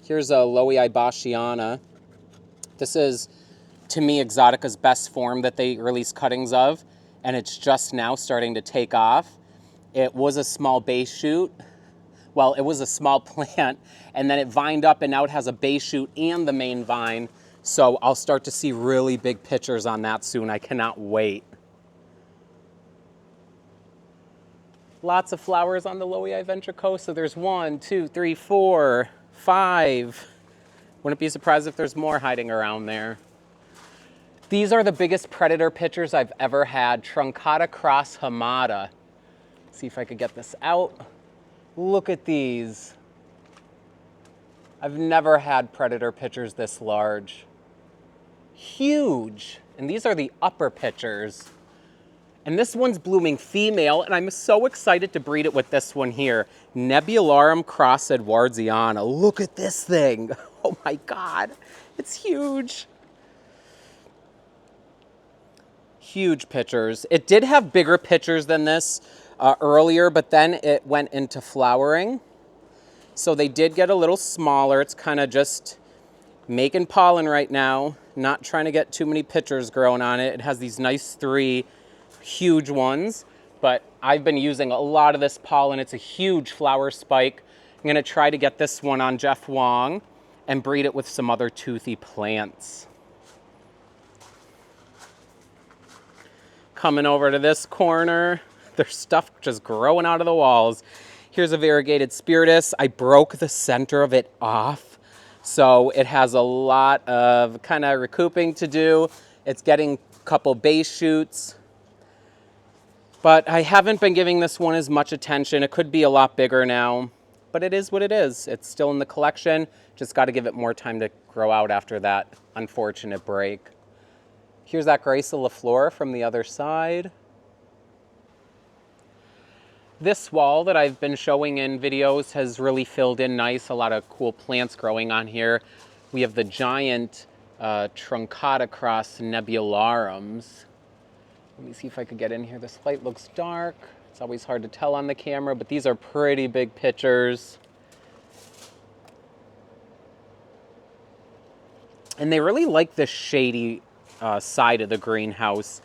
Here's a Lowii Boschiana. This is, to me, Exotica's best form that they release cuttings of. And it's just now starting to take off. It was a small base shoot. Well, it was a small plant, and then it vined up, and now it has a base shoot and the main vine. So I'll start to see really big pitchers on that soon. I cannot wait. Lots of flowers on the Lowii Ventricosa. There's 1, 2, 3, 4, 5. Wouldn't be surprised if there's more hiding around there. These are the biggest predator pitchers I've ever had. Truncata Cross Hamada. See if I could get this out. Look at these. I've never had predator pitchers this large. Huge. And these are the upper pitchers. And this one's blooming female, and I'm so excited to breed it with this one here. Nebularum Cross Edwardiana. Look at this thing. Oh my God. It's huge. Huge pitchers. It did have bigger pitchers than this earlier, but then it went into flowering. So they did get a little smaller. It's kind of just making pollen right now. Not trying to get too many pitchers growing on it. It has these nice 3 huge ones, but I've been using a lot of this pollen. It's a huge flower spike. I'm going to try to get this one on Jeff Wong and breed it with some other toothy plants. Coming over to this corner, there's stuff just growing out of the walls. Here's a variegated spiritus. I broke the center of it off, so it has a lot of kind of recouping to do. It's getting a couple base shoots. But I haven't been giving this one as much attention. It could be a lot bigger now, but it is what it is. It's still in the collection. Just got to give it more time to grow out after that unfortunate break. Here's that Gracia LaFleur from the other side. This wall that I've been showing in videos has really filled in nice. A lot of cool plants growing on here. We have the giant Truncata cross nebularums. Let me see if I could get in here. This light looks dark. It's always hard to tell on the camera, but these are pretty big pictures. And they really like the shady side of the greenhouse.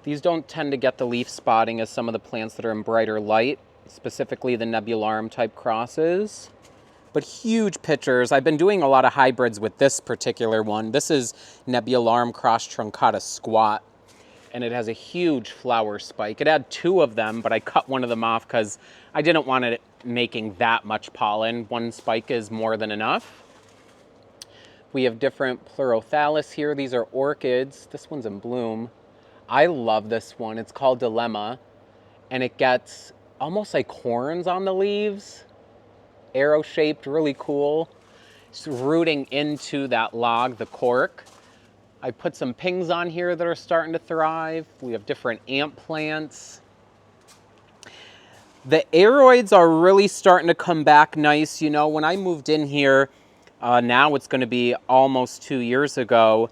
These don't tend to get the leaf spotting as some of the plants that are in brighter light, specifically the nebularum type crosses. But huge pitchers. I've been doing a lot of hybrids with this particular one. This is nebularum cross truncata squat, and it has a huge flower spike. It had 2 of them, but I cut one of them off because I didn't want it making that much pollen. 1 spike is more than enough. We have different pleurothallus here. These are orchids. This one's in bloom. I love this one. It's called Dilemma, and it gets almost like horns on the leaves. Arrow-shaped, really cool. It's rooting into that log, the cork. I put some pings on here that are starting to thrive. We have different ant plants. The aroids are really starting to come back nice. You know, when I moved in here, now it's going to be almost 2 years ago,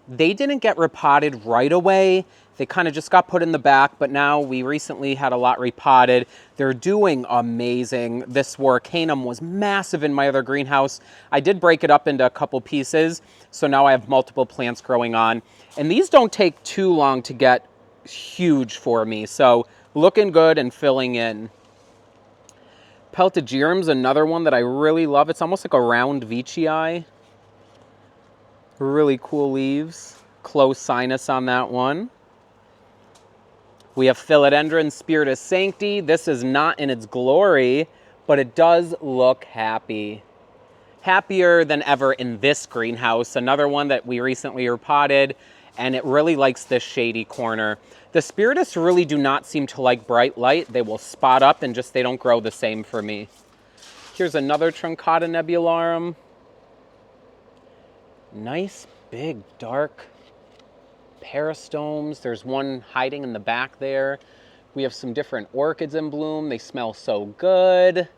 they didn't get repotted right away. They kind of just got put in the back, but now we recently had a lot repotted. They're doing amazing. This Warcanum was massive in my other greenhouse. I did break it up into a couple pieces, so now I have multiple plants growing on. And these don't take too long to get huge for me, so looking good and filling in. Peltagerum's another one that I really love. It's almost like a round veitchii. Really cool leaves. Close sinus on that one. We have Philodendron Spiritus Sancti. This is not in its glory, but it does look happy. Happier than ever in this greenhouse. Another one that we recently repotted, and it really likes this shady corner. The Spiritus really do not seem to like bright light. They will spot up and just, they don't grow the same for me. Here's another Truncata nebularum. Nice, big, dark peristomes. There's one hiding in the back there. We have some different orchids in bloom. They smell so good.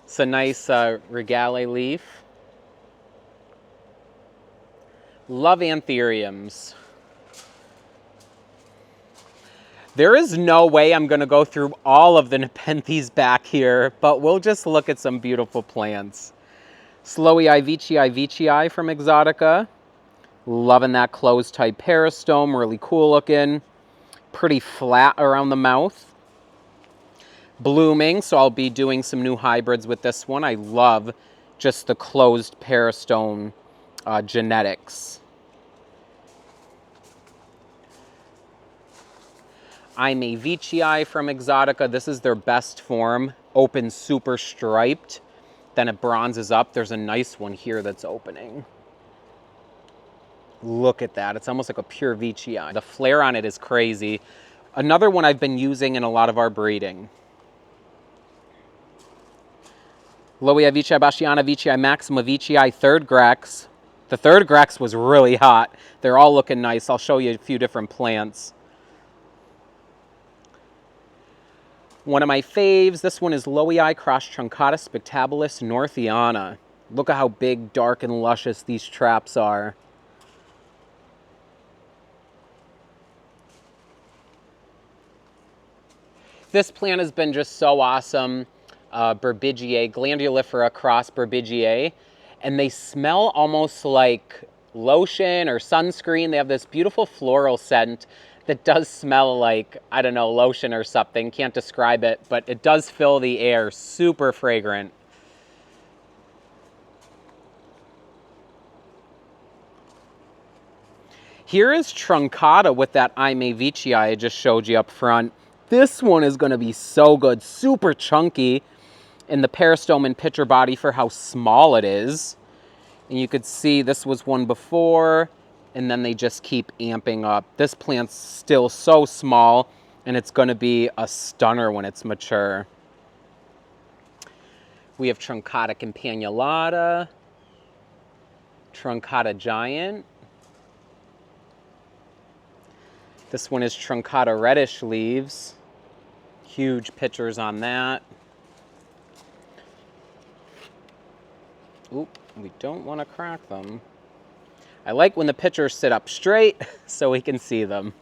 It's a nice regale leaf. Love anthuriums. There is no way I'm going to go through all of the Nepenthes back here, but we'll just look at some beautiful plants. Slowii veitchii from Exotica. Loving that closed type peristome, really cool looking. Pretty flat around the mouth. Blooming, so I'll be doing some new hybrids with this one. I love just the closed peristome genetics. Veitchii from Exotica. This is their best form. Open super striped. Then it bronzes up. There's a nice one here that's opening. Look at that. It's almost like a pure veitchii. The flare on it is crazy. Another one I've been using in a lot of our breeding. Lowland veitchii, Bashiana veitchii, Maxima veitchii, third Grex. The third Grex was really hot. They're all looking nice. I'll show you a few different plants. One of my faves, this one is Lowii cross Truncata spectabilis Northiana. Look at how big, dark, and luscious these traps are. This plant has been just so awesome. Burbigiae, glandulifera cross Burbigiae. And they smell almost like lotion or sunscreen. They have this beautiful floral scent that does smell like, I don't know, lotion or something. Can't describe it, but it does fill the air. Super fragrant. Here is Truncata with that veitchii I just showed you up front. This one is going to be so good. Super chunky in the peristome and pitcher body for how small it is. And you could see this was one before, and then they just keep amping up. This plant's still so small, and it's going to be a stunner when it's mature. We have Truncata campanulata, Truncata giant. This one is Truncata reddish leaves. Huge pitchers on that. Oop, we don't want to crack them. I like when the pitchers sit up straight so we can see them.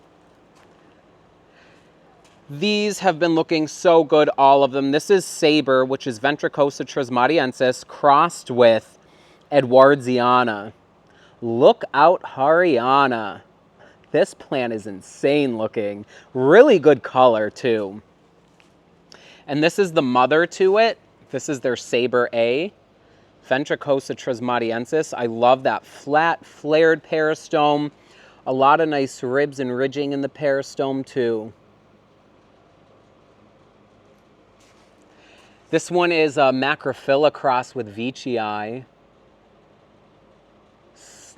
These have been looking so good, all of them. This is Sabre, which is Ventricosa trismatiensis, crossed with Edwardiana. Look out, Hariana. This plant is insane looking. Really good color, too. And this is the mother to it. This is their Sabre A. Ventricosa trismatiensis. I love that flat, flared peristome. A lot of nice ribs and ridging in the peristome, too. This one is a Macrophylla cross with Veitchii.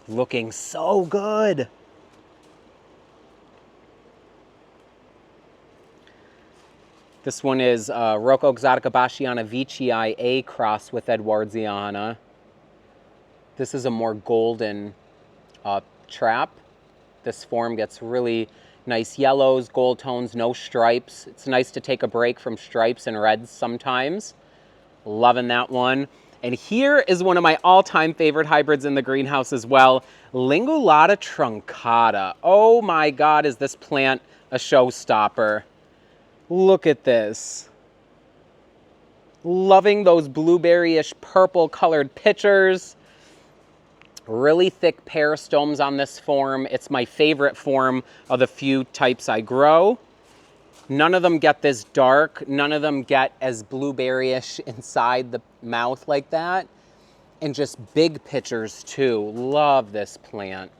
Looking so good. This one is Rocco Exotica Bachiana Veitchii A cross with Edwardiana. This is a more golden trap. This form gets really nice yellows, gold tones, no stripes. It's nice to take a break from stripes and reds sometimes. Loving that one. And here is one of my all-time favorite hybrids in the greenhouse as well, Lingulata truncata. Oh my God, is this plant a showstopper? Look at this. Loving those blueberry-ish purple colored pitchers. Really thick peristomes on this form. It's my favorite form of the few types I grow. None of them get this dark. None of them get as blueberry-ish inside the mouth like that. And just big pitchers too. Love this plant.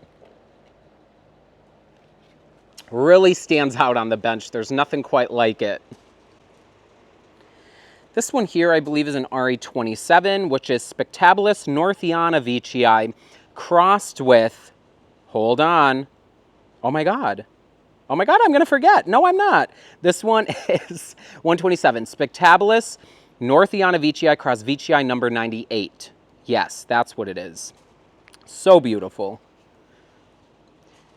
Really stands out on the bench. There's nothing quite like it. This one here, I believe, is an RE27, which is Spectabilis northiana Veitchii, crossed with, hold on, oh my God, I'm going to forget. No, I'm not. This one is 127, Spectabilis northiana Veitchii, cross Veitchii number 98. Yes, that's what it is. So beautiful.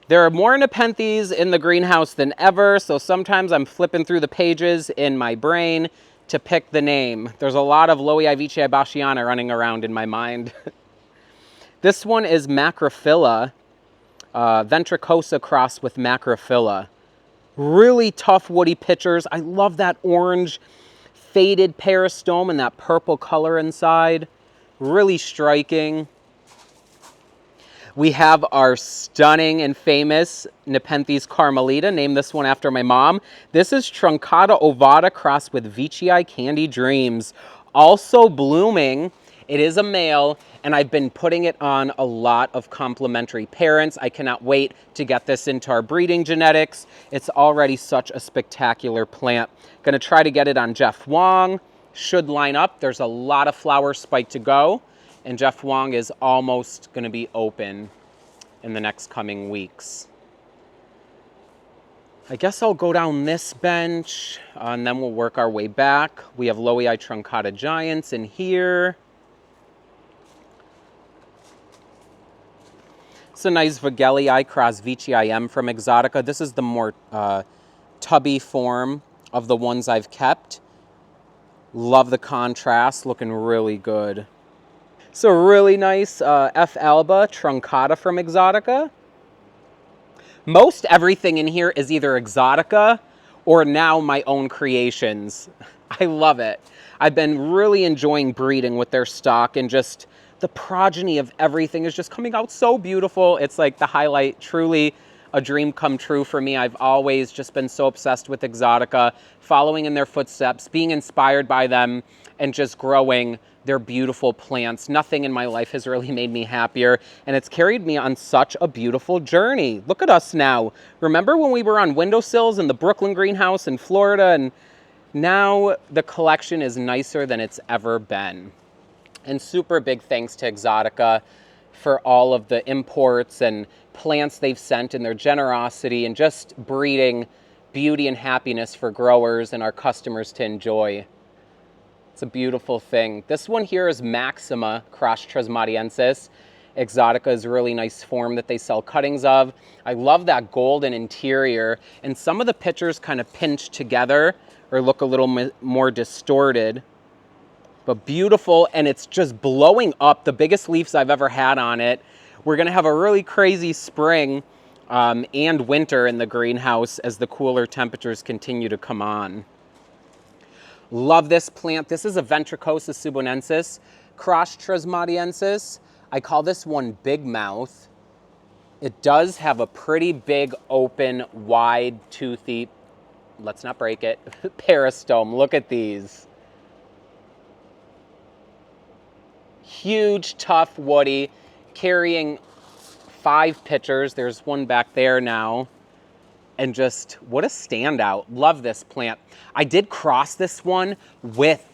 There are more Nepenthes in the greenhouse than ever, so sometimes I'm flipping through the pages in my brain to pick the name. There's a lot of Lowii Veitchii Bachiana running around in my mind. This one is Macrophylla, Ventricosa crossed with Macrophylla. Really tough woody pitchers. I love that orange faded peristome and that purple color inside. Really striking. We have our stunning and famous Nepenthes Carmelita. Named this one after my mom. This is Truncata ovata crossed with Veitchii Candy Dreams. Also blooming. It is a male, and I've been putting it on a lot of complementary parents. I cannot wait to get this into our breeding genetics. It's already such a spectacular plant. Gonna try to get it on Jeff Wong. Should line up. There's a lot of flower spike to go. And Jeff Wong is almost going to be open in the next coming weeks. I guess I'll go down this bench, and then we'll work our way back. We have Lowii Truncata Giants in here. It's a nice Vogellii cross Veitchii M from Exotica. This is the more tubby form of the ones I've kept. Love the contrast, looking really good. So really nice F. alba Truncata from Exotica. Most everything in here is either Exotica or now my own creations. I love it. I've been really enjoying breeding with their stock, and just the progeny of everything is just coming out so beautiful. It's like the highlight, truly a dream come true for me. I've always just been so obsessed with Exotica, following in their footsteps, being inspired by them, and just growing their beautiful plants. Nothing in my life has really made me happier, and it's carried me on such a beautiful journey. Look at us now. Remember when we were on windowsills in the Brooklyn greenhouse in Florida? And now the collection is nicer than it's ever been. And super big thanks to Exotica for all of the imports and plants they've sent, and their generosity, and just breeding beauty and happiness for growers and our customers to enjoy. It's a beautiful thing. This one here is Maxima cross Trismatiensis. Exotica is a really nice form that they sell cuttings of. I love that golden interior, and some of the pictures kind of pinch together or look a little more distorted. But beautiful, and it's just blowing up. The biggest leaves I've ever had on it. We're gonna have a really crazy spring and winter in the greenhouse as the cooler temperatures continue to come on. Love this plant. This is a Ventricosa subonensis, cross trismatiensis. I call this one Big Mouth. It does have a pretty big, open, wide, toothy, let's not break it, peristome. Look at these. Huge, tough, woody, carrying 5 pitchers. There's one back there now. And just, what a standout. Love this plant. I did cross this one with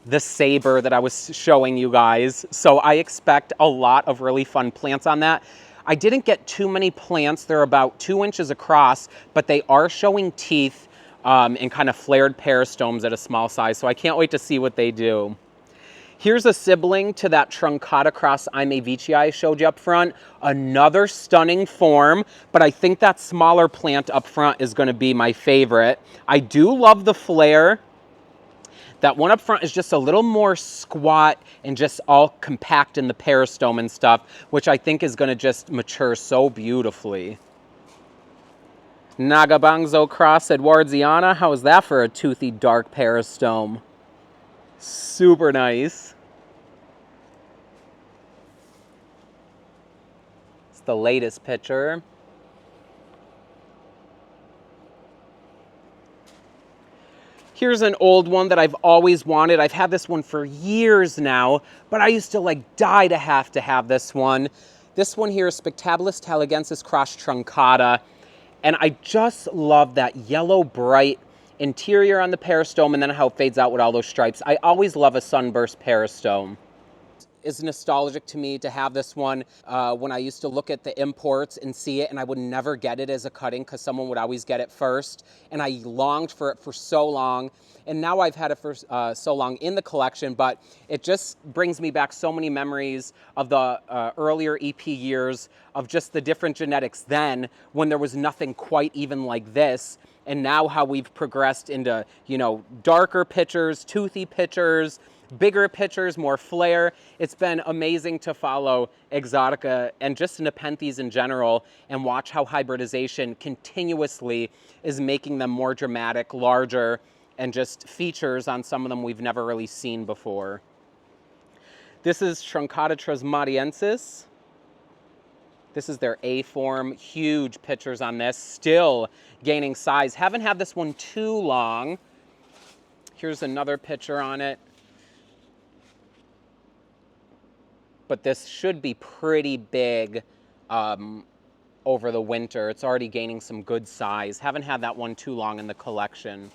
the saber that I was showing you guys. So I expect a lot of really fun plants on that. I didn't get too many plants. They're about 2 inches across, but they are showing teeth and kind of flared peristomes at a small size. So I can't wait to see what they do. Here's a sibling to that Truncata cross Veitchii I showed you up front. Another stunning form, but I think that smaller plant up front is gonna be my favorite. I do love the flare. That one up front is just a little more squat and just all compact in the peristome and stuff, which I think is gonna just mature so beautifully. Nagabangzo cross Edwardiana. How is that for a toothy dark peristome? Super nice. It's the latest picture. Here's an old one that I've always wanted. I've had this one for years now, but I used to like die to have this one. This one here is Spectabilis taligensis cross Truncata. And I just love that yellow bright interior on the peristome and then how it fades out with all those stripes. I always love a sunburst peristome. It's nostalgic to me to have this one when I used to look at the imports and see it, and I would never get it as a cutting because someone would always get it first. And I longed for it for so long. And now I've had it for so long in the collection, but it just brings me back so many memories of the earlier EP years of just the different genetics then when there was nothing quite even like this. And now how we've progressed into, you know, darker pitchers, toothy pitchers, bigger pitchers, more flair. It's been amazing to follow Exotica and just Nepenthes in general and watch how hybridization continuously is making them more dramatic, larger, and just features on some of them we've never really seen before. This is Truncata trismatiensis. This is their A form, huge pitchers on this, still gaining size. Haven't had this one too long. Here's another picture on it. But this should be pretty big over the winter. It's already gaining some good size. Haven't had that one too long in the collection.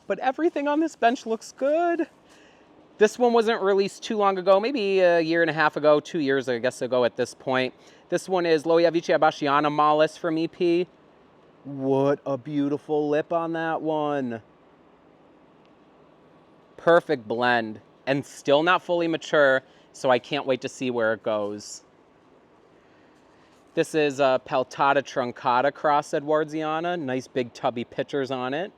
But everything on this bench looks good. This one wasn't released too long ago, maybe a year and a half ago, 2 years, I guess, ago at this point. This one is Loyavichia bashiana mollis from EP. What a beautiful lip on that one. Perfect blend. And still not fully mature, so I can't wait to see where it goes. This is a Peltata Truncata cross Edwardiana. Nice big tubby pitchers on it.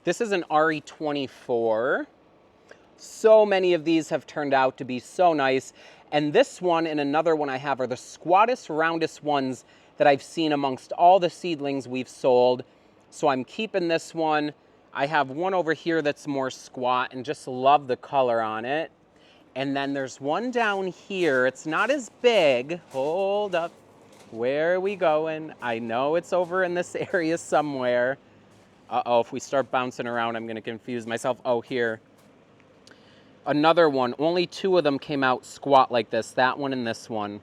This is an RE24. So many of these have turned out to be so nice. And this one and another one I have are the squattest, roundest ones that I've seen amongst all the seedlings we've sold. So I'm keeping this one. I have one over here that's more squat and just love the color on it. And then there's one down here. It's not as big. Hold up. Where are we going? I know it's over in this area somewhere. Uh-oh, if we start bouncing around, I'm going to confuse myself. Oh, here. Another one. Only 2 of them came out squat like this. That one and this one.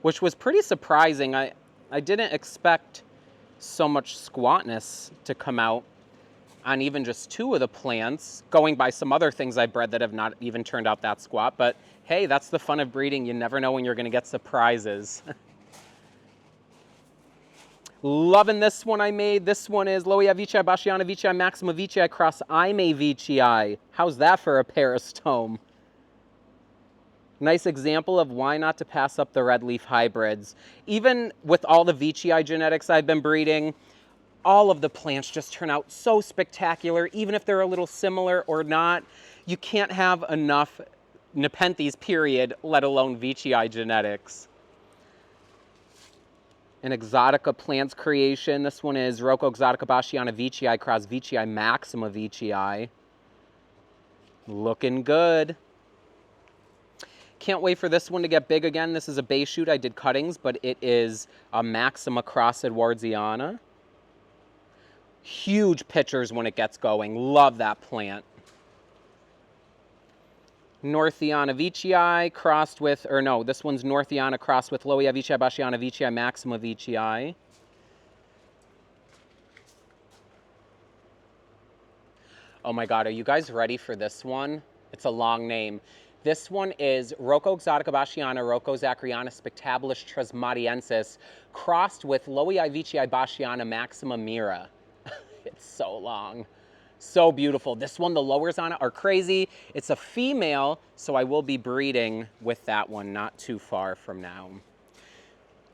Which was pretty surprising. I didn't expect so much squatness to come out on even just 2 of the plants, going by some other things I bred that have not even turned out that squat. But hey, that's the fun of breeding. You never know when you're going to get surprises. Loving this one I made. This one is Loyavichii bashiana Veitchii maxima Veitchii cross Veitchii. How's that for a peristome? Nice example of why not to pass up the red leaf hybrids. Even with all the Veitchii genetics I've been breeding, All of the plants just turn out so spectacular, even if they're a little similar or not. You can't have enough Nepenthes, period, let alone Veitchii genetics. An Exotica plants creation. This one is Rocco Exotica Bachiana Veitchii cross Veitchii Maxima Veitchii. Looking good. Can't wait for this one to get big again. This is a base shoot. I did cuttings, but it is a Maxima cross Edwardiana. Huge pitchers when it gets going. Love that plant. Northiana Veitchii crossed with, or no, this one's Northiana crossed with Loia Veitchii Bachiana Veitchii Maxima Veitchii. Oh my God, are you guys ready for this one? It's a long name. This one is Rocco Exotica Bachiana Rocco Zachariana Spectabilis Trismatiensis crossed with Loia Veitchii Bachiana Maxima Mira. It's so long. So beautiful. This one, the lowers on it are crazy. It's a female, so I will be breeding with that one not too far from now.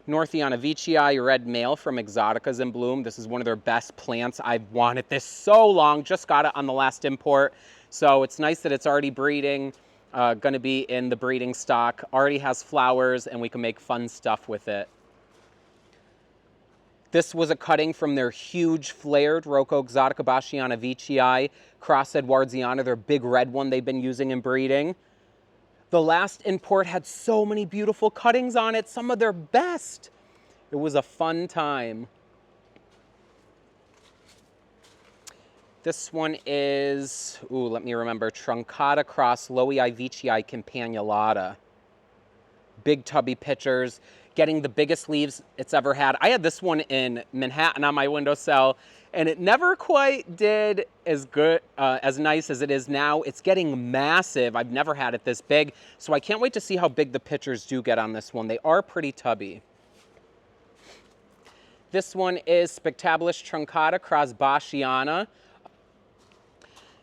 Northiana Veitchii, red male from Exoticas in bloom. This is one of their best plants. I've wanted this so long. Just got it on the last import. So it's nice that it's already breeding. Going to be in the breeding stock. Already has flowers, and we can make fun stuff with it. This was a cutting from their huge flared Rocco Exotica Bachiana Veitchii cross Edwardiana, their big red one they've been using in breeding. The last import had so many beautiful cuttings on it, some of their best. It was a fun time. This one is, let me remember, Truncata cross Loei Veitchii Campanulata. Big tubby pitchers, getting the biggest leaves it's ever had. I had this one in Manhattan on my windowsill, and it never quite did as good, as nice as it is now. It's getting massive. I've never had it this big, so I can't wait to see how big the pitchers do get on this one. They are pretty tubby. This one is Spectabilis Truncata cross Bachiana.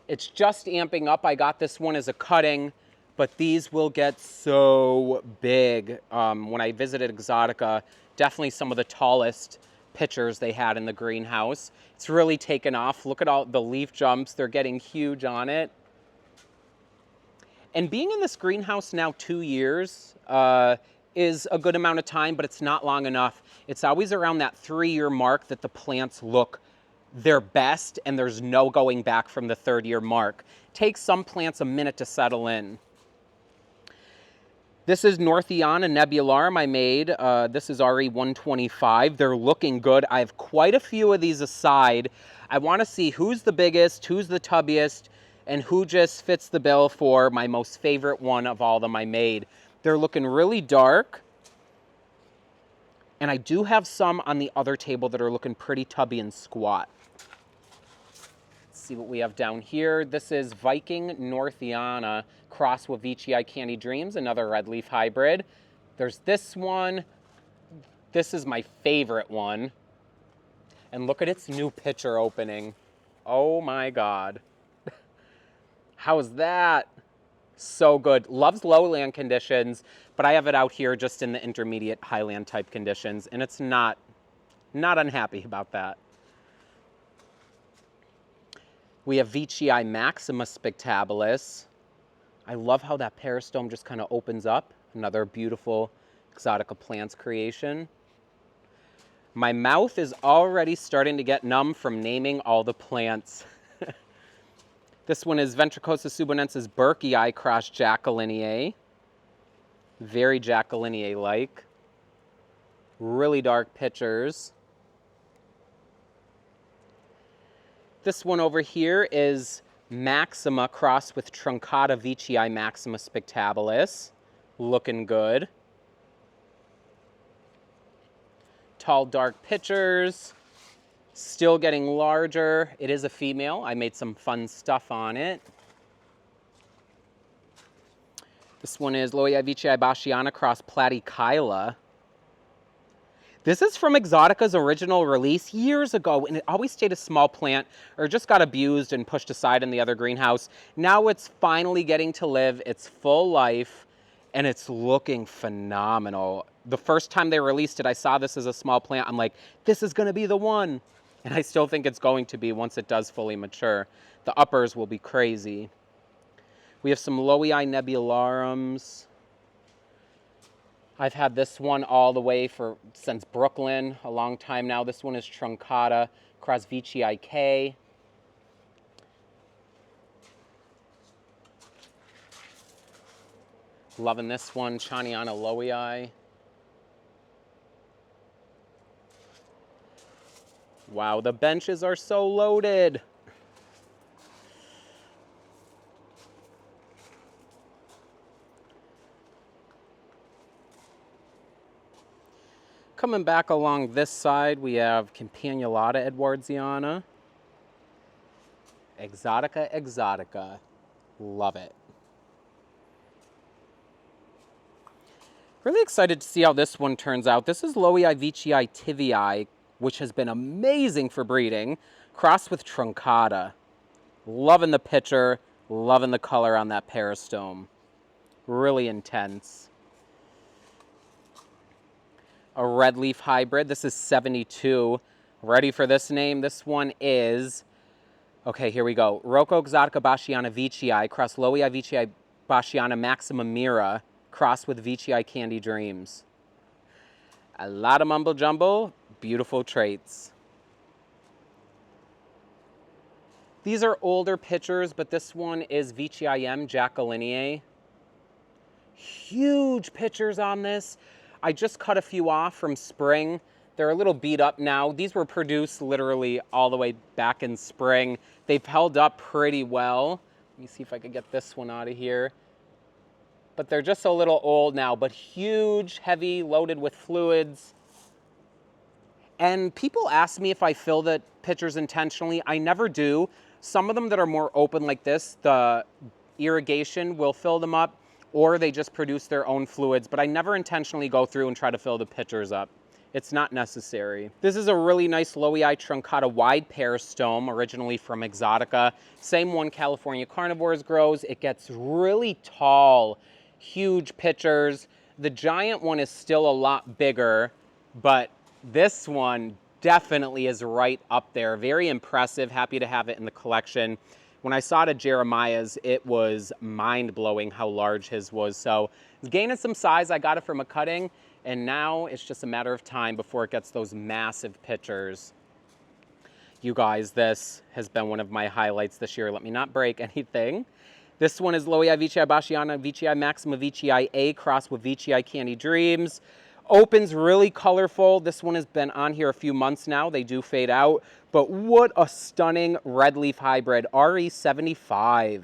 It's just amping up. I got this one as a cutting, but these will get so big. When I visited Exotica, definitely some of the tallest pitchers they had in the greenhouse. It's really taken off. Look at all the leaf jumps. They're getting huge on it. And being in this greenhouse now 2 years is a good amount of time, but it's not long enough. It's always around that 3-year mark that the plants look their best, and there's no going back from the 3rd-year mark. Takes some plants a minute to settle in. This is Northiana Nebularum I made. This is RE125. They're looking good. I have quite a few of these aside. I want to see who's the biggest, who's the tubbiest, and who just fits the bill for my most favorite one of all of them I made. They're looking really dark. And I do have some on the other table that are looking pretty tubby and squat. Let's see what we have down here. This is Viking Northiana cross with Veitchii Candy Dreams, another red leaf hybrid. There's this one. This is my favorite one. And look at its new pitcher opening. Oh my God. How's that? So good. Loves lowland conditions, but I have it out here just in the intermediate highland type conditions, and it's not unhappy about that. We have Veitchii Maxima Spectabilis. I love how that peristome just kind of opens up. Another beautiful Exotica plants creation. My mouth is already starting to get numb from naming all the plants. This one is Ventricosa Subonensis Burkii cross Jacquelineae. Very Jacquelineae-like. Really dark pitchers. This one over here is Maxima crossed with Truncata Veitchii Maxima Spectabilis. Looking good. Tall, dark pitchers. Still getting larger. It is a female. I made some fun stuff on it. This one is Loei Veitchii Bachiana cross Platykyla. This is from Exotica's original release years ago, and it always stayed a small plant or just got abused and pushed aside in the other greenhouse. Now it's finally getting to live its full life, and it's looking phenomenal. The first time they released it, I saw this as a small plant. I'm like, this is going to be the one. And I still think it's going to be once it does fully mature. The uppers will be crazy. We have some Lowii Nebularums. I've had this one all the way since Brooklyn, a long time now. This one is Truncata, Crossvici K. Loving this one, Chaniana Lowii. Wow, the benches are so loaded. Coming back along this side, we have Campanulata Edwardiana. Exotica Exotica. Love it. Really excited to see how this one turns out. This is Lowii Vicii Tivii, which has been amazing for breeding, crossed with Truncata. Loving the picture, loving the color on that peristome. Really intense. A red leaf hybrid. This is 72. Ready for this name? This one is, okay, here we go. Rocco Exotica Basciana Vicii, cross Lowii Vicii Basciana Maxima Mira, crossed with Vicii Candy Dreams. A lot of mumble jumble, beautiful traits. These are older pictures, but this one is Vicii M Jacquelinie. Huge pictures on this. I just cut a few off from spring. They're a little beat up now. These were produced literally all the way back in spring. They've held up pretty well. Let me see if I could get this one out of here. But they're just a little old now, but huge, heavy, loaded with fluids. And people ask me if I fill the pitchers intentionally. I never do. Some of them that are more open like this, the irrigation will fill them up, or they just produce their own fluids, but I never intentionally go through and try to fill the pitchers up. It's not necessary. This is a really nice Lowii Truncata wide peristome, originally from Exotica. Same one California Carnivorous grows. It gets really tall, huge pitchers. The giant one is still a lot bigger, but this one definitely is right up there. Very impressive. Happy to have it in the collection. When I saw it at Jeremiah's, it was mind-blowing how large his was. So it's gaining some size. I got it from a cutting, and now it's just a matter of time before it gets those massive pitchers. You guys, this has been one of my highlights this year. Let me not break anything. This one is Lowii Vicii Basciana Vicii Maxima Vicii A crossed with Vicii Candy Dreams. Opens really colorful. This one has been on here a few months now. They do fade out, but what a stunning red leaf hybrid, RE75.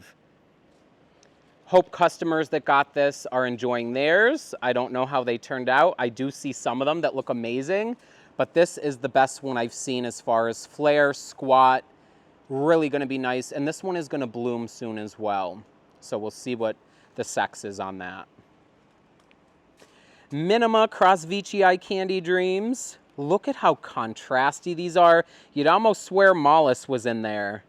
Hope customers that got this are enjoying theirs. I don't know how they turned out. I do see some of them that look amazing, but this is the best one I've seen as far as flare, squat, really gonna be nice. And this one is gonna bloom soon as well. So we'll see what the sex is on that. Minima Cross Vicii Candy Dreams. Look at how contrasty these are. You'd almost swear Mollis was in there.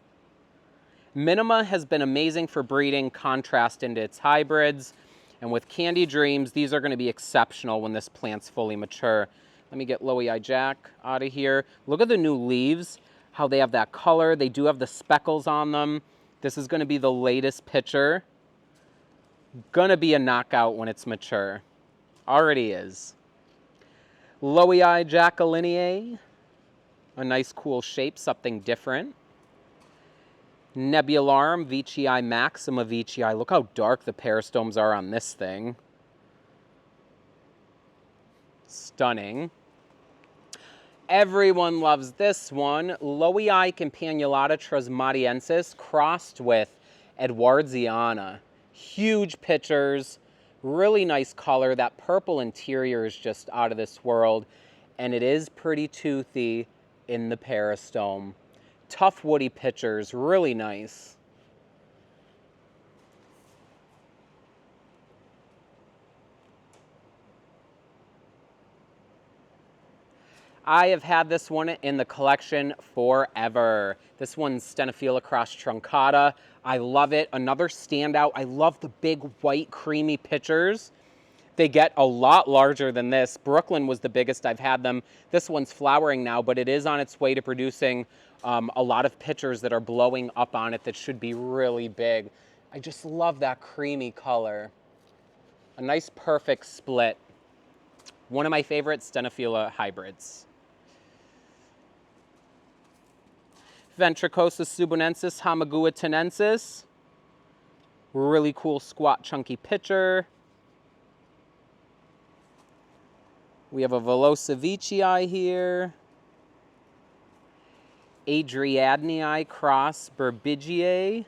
Minima has been amazing for breeding contrast into its hybrids. And with Candy Dreams, these are going to be exceptional when this plant's fully mature. Let me get Lowii Jack out of here. Look at the new leaves, how they have that color. They do have the speckles on them. This is going to be the latest pitcher. Going to be a knockout when it's mature. Already is. Lowii Jacquelinie. A nice cool shape, something different. Nebularum Vicii Maxima Vicii. Look how dark the peristomes are on this thing. Stunning. Everyone loves this one. Lowii Campanulata Trismatiensis crossed with Edwardiana. Huge pitchers. Really nice color. That purple interior is just out of this world. And it is pretty toothy in the peristome. Tough woody pitchers. Really nice. I have had this one in the collection forever. This one's Stenophila Cross Truncata. I love it. Another standout. I love the big white creamy pitchers. They get a lot larger than this. Brooklyn was the biggest I've had them. This one's flowering now, but it is on its way to producing a lot of pitchers that are blowing up on it that should be really big. I just love that creamy color. A nice perfect split. One of my favorite Stenophila hybrids. Ventricosa subonensis hamaguatenensis. Really cool squat chunky pitcher. We have a Velocivicii here. Adriadnii cross Burbigiae.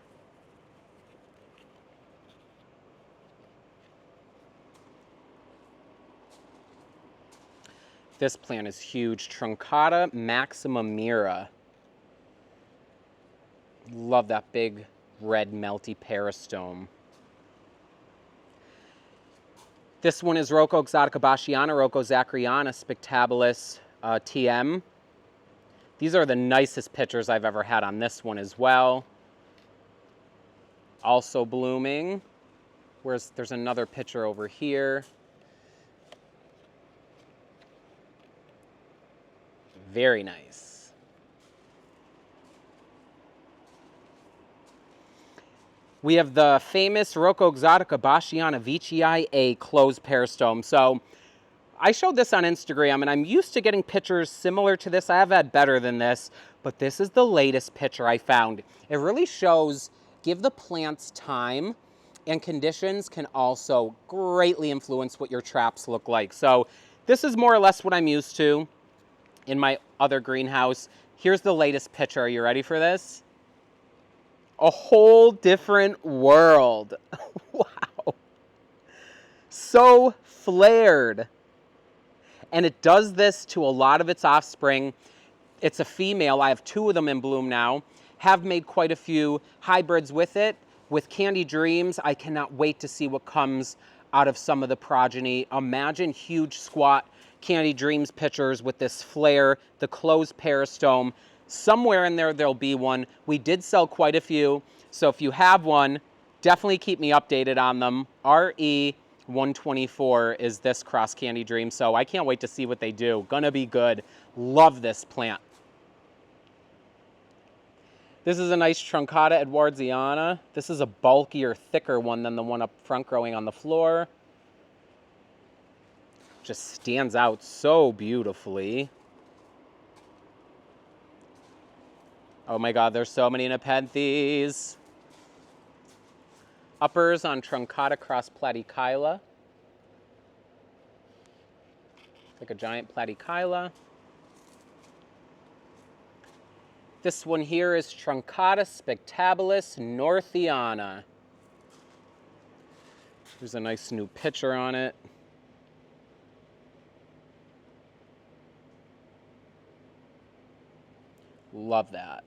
This plant is huge. Truncata maxima mira. Love that big red melty peristome. This one is Rocco exotica bachiana, Rocco zachariana spectabilis TM. These are the nicest pitchers I've ever had on this one as well. Also blooming. There's another pitcher over here. Very nice. We have the famous Rocco exotica bachiana vicii A closed peristome. So I showed this on Instagram, and I'm used to getting pictures similar to this. I have had better than this, but this is the latest picture I found. It really shows, give the plants time, and conditions can also greatly influence what your traps look like. So this is more or less what I'm used to in my other greenhouse. Here's the latest picture. Are you ready for this? A whole different world. Wow. So flared. And it does this to a lot of its offspring. It's a female. I have 2 of them in bloom now. Have made quite a few hybrids with it. With Candy Dreams, I cannot wait to see what comes out of some of the progeny. Imagine huge squat Candy Dreams pitchers with this flare, the closed peristome. Somewhere in there, there'll be one. We did sell quite a few. So if you have one, definitely keep me updated on them. RE124 is this cross Candy Dream. So I can't wait to see what they do. Gonna be good. Love this plant. This is a nice Truncata Edwardiana. This is a bulkier, thicker one than the one up front growing on the floor. Just stands out so beautifully. Oh my God, there's so many Nepenthes. Uppers on Truncata cross Platykyla. Like a giant Platykyla. This one here is Truncata spectabilis northiana. There's a nice new picture on it. Love that.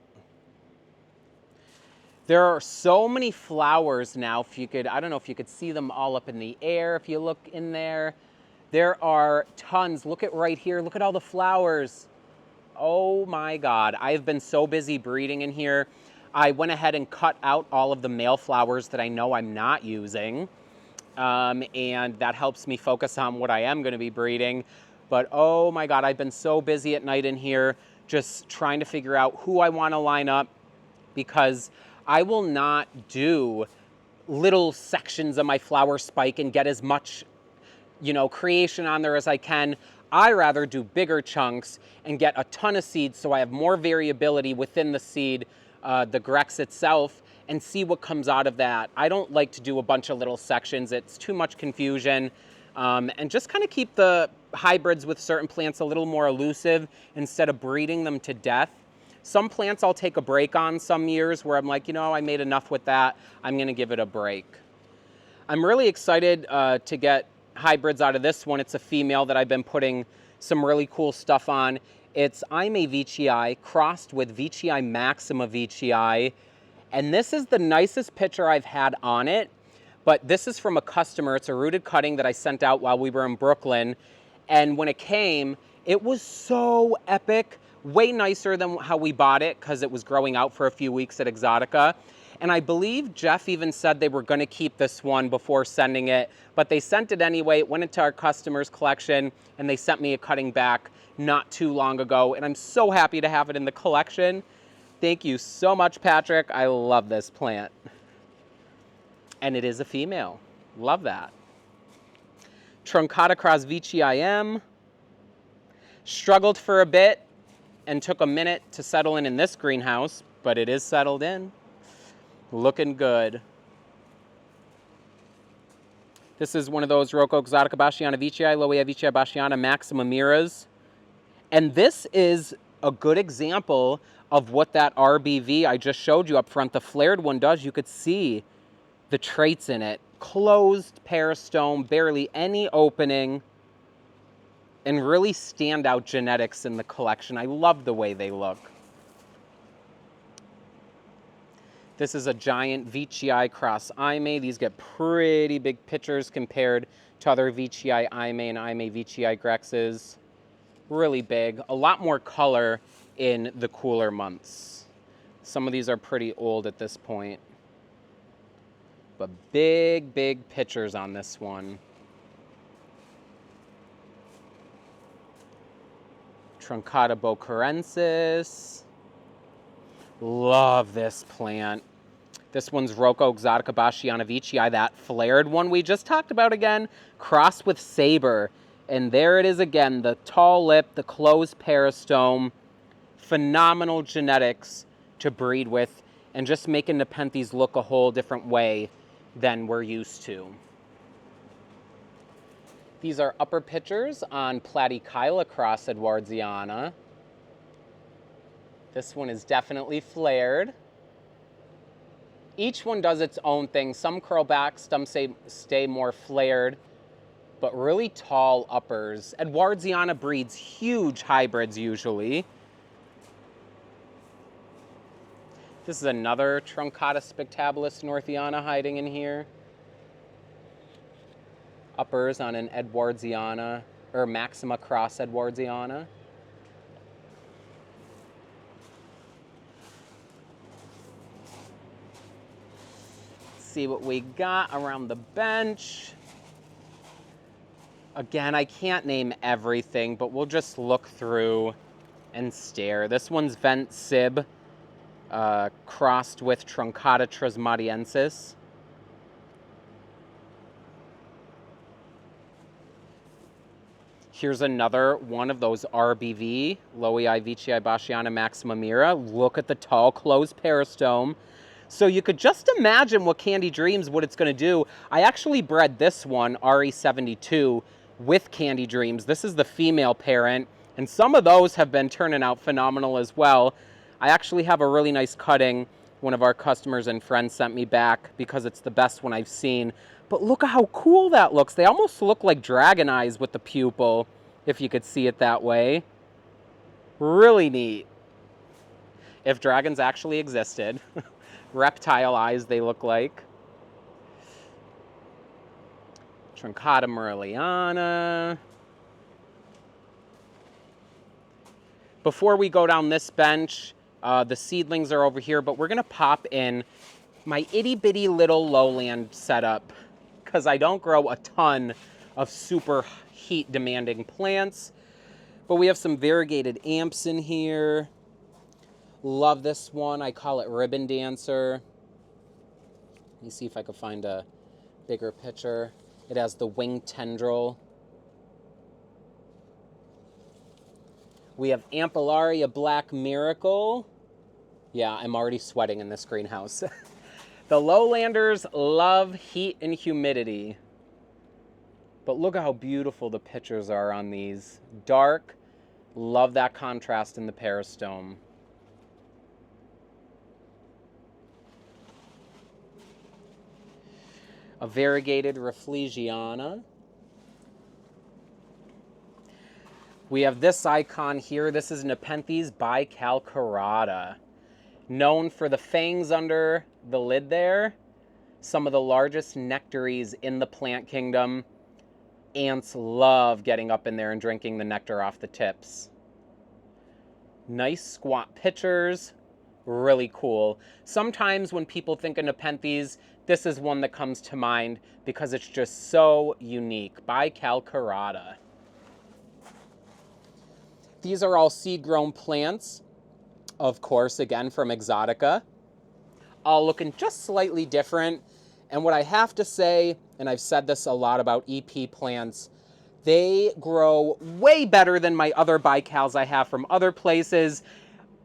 There are so many flowers now. If you could, I don't know if you could see them all up in the air. If you look in there, there are tons. Look at right here. Look at all the flowers. Oh my God. I've been so busy breeding in here. I went ahead and cut out all of the male flowers that I know I'm not using. And that helps me focus on what I am going to be breeding. But oh my God, I've been so busy at night in here just trying to figure out who I want to line up, because I will not do little sections of my flower spike and get as much, creation on there as I can. I rather do bigger chunks and get a ton of seeds so I have more variability within the seed, the Grex itself, and see what comes out of that. I don't like to do a bunch of little sections. It's too much confusion. And just kind of keep the hybrids with certain plants a little more elusive instead of breeding them to death. Some plants I'll take a break on some years where I'm like, I made enough with that. I'm going to give it a break. I'm really excited to get hybrids out of this one. It's a female that I've been putting some really cool stuff on. It's Ime vicii crossed with Vicii maxima vicii. And this is the nicest picture I've had on it. But this is from a customer. It's a rooted cutting that I sent out while we were in Brooklyn. And when it came, it was so epic. Way nicer than how we bought it because it was growing out for a few weeks at Exotica. And I believe Jeff even said they were going to keep this one before sending it, but they sent it anyway. It went into our customers' collection, and they sent me a cutting back not too long ago, and I'm so happy to have it in the collection. Thank you so much, Patrick. I love this plant. And it is a female. Love that. Truncata Crosvici IM. Struggled for a bit and took a minute to settle in this greenhouse, but it is settled in. Looking good. This is one of those Rocco Exotica Basciana Vicii, Loea Vicii Basciana Maxima Miras. And this is a good example of what that RBV I just showed you up front, the flared one, does. You could see the traits in it. Closed peristome, barely any opening, and really standout genetics in the collection. I love the way they look. This is a giant Vicii cross Ime. These get pretty big pictures compared to other Vicii Ime and Ime Vicii Grexes. Really big. A lot more color in the cooler months. Some of these are pretty old at this point. But big, big pictures on this one. Truncata bocarensis. Love this plant. This one's Rocco Exotica Basciana Vicii, that flared one we just talked about again, crossed with Sabre. And there it is again, the tall lip, the closed peristome. Phenomenal genetics to breed with, and just making Nepenthes look a whole different way than we're used to. These are upper pitchers on Platykyla cross Edwardiana. This one is definitely flared. Each one does its own thing. Some curl back, some stay more flared, but really tall uppers. Edwardiana breeds huge hybrids usually. This is another Truncata spectabilis northiana hiding in here. Uppers on an Edwardiana, or Maxima cross Edwardiana. See what we got around the bench. Again, I can't name everything, but we'll just look through and stare. This one's Vent Sib, crossed with Truncata trismatiensis. Here's another one of those RBV, Loei Vicii Basciana Maxima Mira. Look at the tall closed peristome. So you could just imagine what Candy Dreams, what it's going to do. I actually bred this one, RE72, with Candy Dreams. This is the female parent, and some of those have been turning out phenomenal as well. I actually have a really nice cutting one of our customers and friends sent me back because it's the best one I've seen. But look at how cool that looks. They almost look like dragon eyes with the pupil, if you could see it that way. Really neat. If dragons actually existed. Reptile eyes they look like. Truncata Merliana. Before we go down this bench, the seedlings are over here, but we're going to pop in my itty-bitty little lowland setup because I don't grow a ton of super heat-demanding plants. But we have some variegated amps in here. Love this one. I call it Ribbon Dancer. Let me see if I can find a bigger picture. It has the winged tendril. We have Ampillaria Black Miracle. Yeah, I'm already sweating in this greenhouse. The lowlanders love heat and humidity. But look at how beautiful the pictures are on these. Dark. Love that contrast in the peristome. A variegated Rafflesiana. We have this icon here. This is Nepenthes bicalcarata. Known for the fangs under the lid there. Some of the largest nectaries in the plant kingdom. Ants love getting up in there and drinking the nectar off the tips. Nice squat pitchers. Really cool. Sometimes when people think of Nepenthes, this is one that comes to mind because it's just so unique. Bicalcarata. These are all seed-grown plants, of course, again from Exotica. All looking just slightly different. And what I have to say, and I've said this a lot about EP plants, they grow way better than my other bicals I have from other places.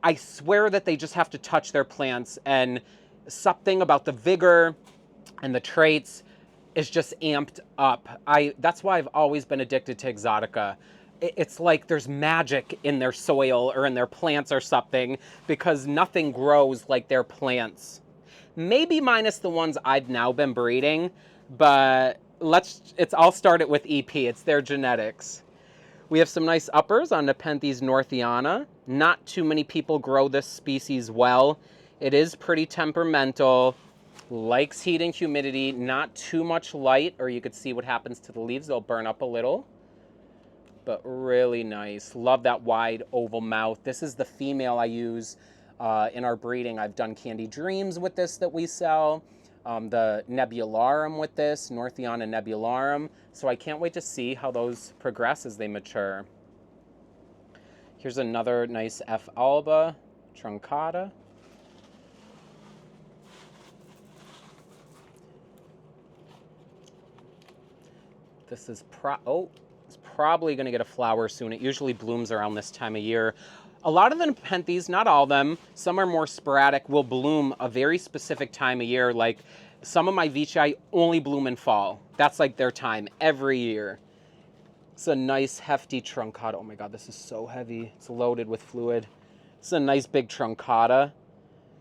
I swear that they just have to touch their plants, and something about the vigor and the traits is just amped up. That's why I've always been addicted to Exotica. It's like there's magic in their soil or in their plants or something, because nothing grows like their plants. Maybe minus the ones I've now been breeding, but I'll start it with EP. It's their genetics. We have some nice uppers on Nepenthes northiana. Not too many people grow this species well. It is pretty temperamental, likes heat and humidity, not too much light, or you could see what happens to the leaves. They'll burn up a little, but really nice. Love that wide oval mouth. This is the female I use in our breeding. I've done Candy Dreams with this that we sell. The Nebularum with this, Northiana Nebularum. So I can't wait to see how those progress as they mature. Here's another nice F. alba, Truncata. This is it's probably going to get a flower soon. It usually blooms around this time of year. A lot of the Nepenthes, not all of them, some are more sporadic, will bloom a very specific time of year. Like some of my Veitchii only bloom in fall. That's like their time every year. It's a nice hefty Truncata. Oh my God, this is so heavy. It's loaded with fluid. It's a nice big Truncata.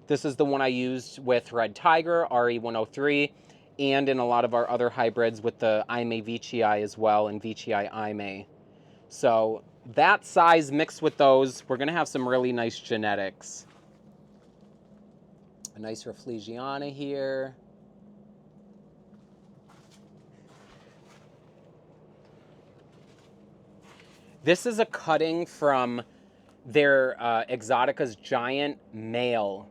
This is the one I used with Red Tiger, RE103, and in a lot of our other hybrids with the Aime Veitchii as well, and Veitchii Aime. So that size mixed with those, we're going to have some really nice genetics. A nice Rafflesiana here. This is a cutting from their Exotica's giant male.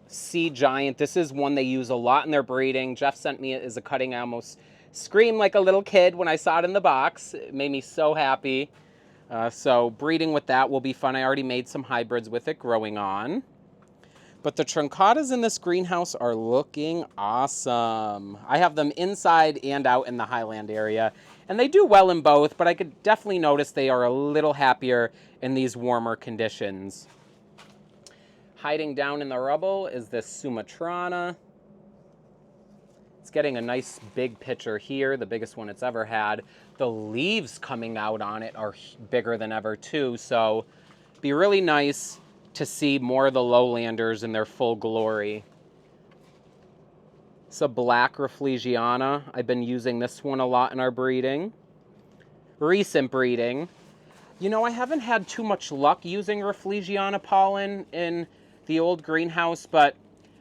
Sea Giant. This is one they use a lot in their breeding. Jeff sent me it as a cutting. I almost screamed like a little kid when I saw it in the box. It made me so happy. So breeding with that will be fun. I already made some hybrids with it growing on. But the Truncatas in this greenhouse are looking awesome. I have them inside and out in the Highland area. And they do well in both, but I could definitely notice they are a little happier in these warmer conditions. Hiding down in the rubble is this Sumatrana. It's getting a nice big picture here, the biggest one it's ever had. The leaves coming out on it are bigger than ever too, so it'd be really nice to see more of the lowlanders in their full glory. It's a black Rafflesiana. I've been using this one a lot in our breeding. Recent breeding. You know, I haven't had too much luck using Rafflesiana pollen in the old greenhouse, but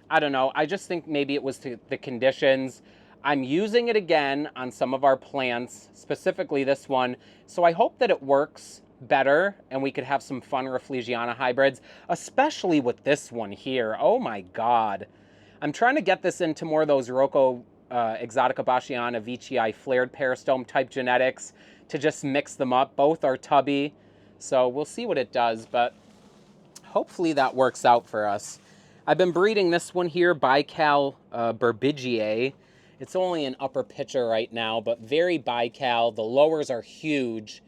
I don't know. I just think maybe it was the conditions. I'm using it again on some of our plants, specifically this one, so I hope that it works better and we could have some fun Rafflesiana hybrids, especially with this one here. Oh my God. I'm trying to get this into more of those Rocco Exotica Bachiana Veitchii flared peristome type genetics to just mix them up. Both are tubby, so we'll see what it does, but hopefully that works out for us. I've been breeding this one here, Bical Burbigiae. It's only an upper pitcher right now, but very bical. The lowers are huge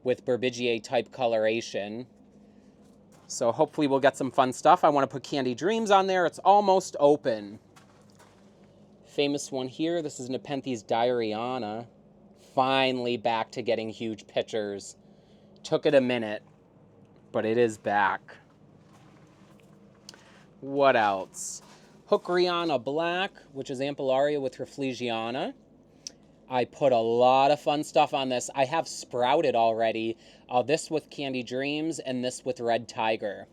with Burbigiae type coloration. So hopefully we'll get some fun stuff. I want to put Candy Dreams on there. It's almost open. Famous one here. This is Nepenthes Diariana. Finally back to getting huge pitchers. Took it a minute, but it is back. What else? Hookriana Black, which is Ampullaria with Rafflesiana. I put a lot of fun stuff on this. I have sprouted already. This with Candy Dreams and this with Red Tiger.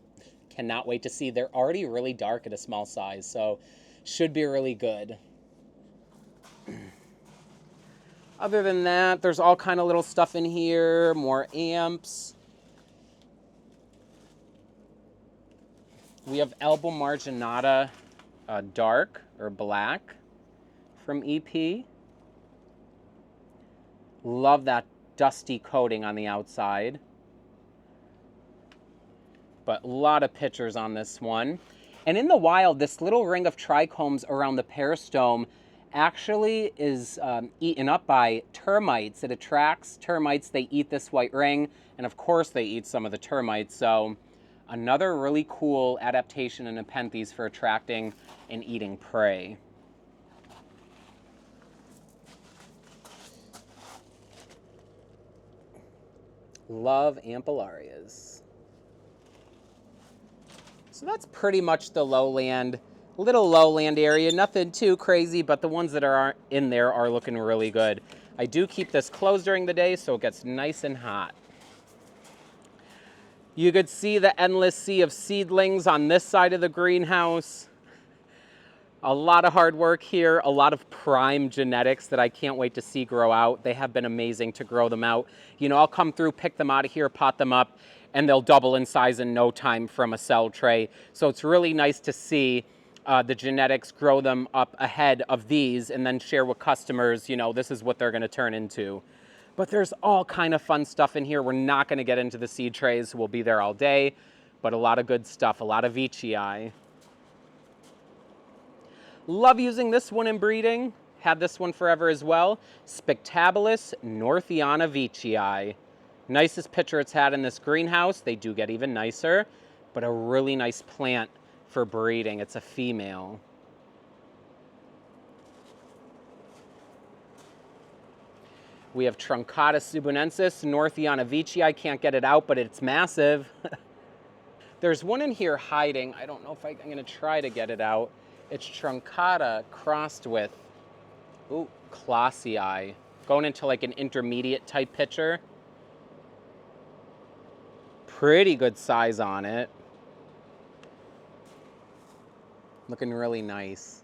Cannot wait to see. They're already really dark at a small size, so should be really good. Other than that, there's all kind of little stuff in here. More amps. We have Elba Marginata dark or black from EP. Love that dusty coating on the outside. But a lot of pictures on this one. And in the wild, this little ring of trichomes around the peristome actually is eaten up by termites. It attracts termites. They eat this white ring, and of course they eat some of the termites. So another really cool adaptation in Nepenthes for attracting and eating prey. Love Ampelarias. So that's pretty much the lowland, little lowland area. Nothing too crazy, but the ones that are in there are looking really good. I do keep this closed during the day so it gets nice and hot. You could see the endless sea of seedlings on this side of the greenhouse. A lot of hard work here, a lot of prime genetics that I can't wait to see grow out. They have been amazing to grow them out. You know, I'll come through, pick them out of here, pot them up, and they'll double in size in no time from a cell tray. So it's really nice to see the genetics grow them up ahead of these and then share with customers, you know, this is what they're gonna turn into. But there's all kind of fun stuff in here. We're not gonna get into the seed trays. We'll be there all day, but a lot of good stuff, a lot of Veitchii. Love using this one in breeding. Had this one forever as well. Spectabilis Northiana Veitchii. Nicest picture it's had in this greenhouse. They do get even nicer, but a really nice plant for breeding. It's a female. We have Truncata subunensis Northiana Veitchii. I can't get it out, but it's massive. There's one in here hiding. I don't know if I'm gonna try to get it out. It's Truncata crossed with, ooh, Clausii. Going into like an intermediate type pitcher. Pretty good size on it. Looking really nice.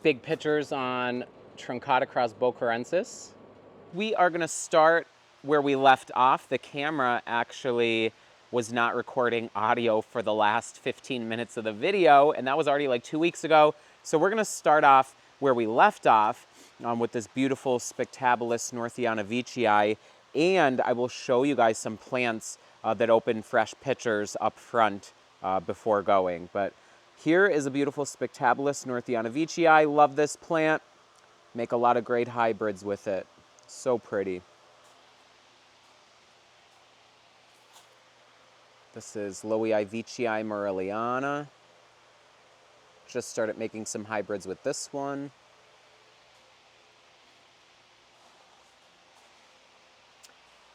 Big pictures on Truncata cross Bocarensis. We are gonna start where we left off. The camera actually was not recording audio for the last 15 minutes of the video, and that was already like 2 weeks ago. So we're gonna start off where we left off with this beautiful Spectabilis Northiana Veitchii, and I will show you guys some plants that open fresh pitchers up front before going. But here is a beautiful Spectabilis Northiana Veitchii. Love this plant. Make a lot of great hybrids with it. So pretty. This is Lowii Veitchii Morelliana. Just started making some hybrids with this one.